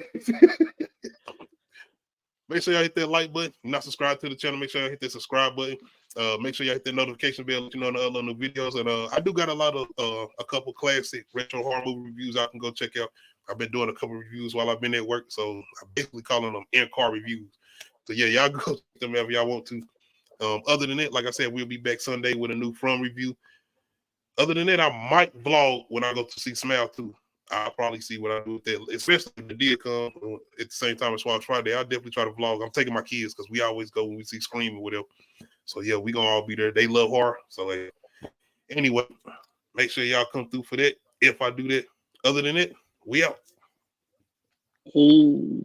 [SPEAKER 6] make sure y'all hit that like button. If you're not subscribed to the channel, make sure y'all hit that subscribe button. Make sure y'all hit that notification bell, let you know the other new videos. And I do got a lot of a couple classic retro horror movie reviews I can go check out. I've been doing a couple reviews while I've been at work, so I'm basically calling them in-car reviews. So yeah, y'all go check them whenever y'all want to. Other than that, like I said, we'll be back Sunday with a new From review. Other than that, I might vlog when I go to see Smile 2. I'll probably see what I do with that, especially if the deal come at the same time as Swag Friday. I'll definitely try to vlog. I'm taking my kids because we always go when we see Scream or whatever. So yeah, we gonna all be there. They love horror. So anyway, make sure y'all come through for that if I do that. Other than that, we out.
[SPEAKER 7] Hey.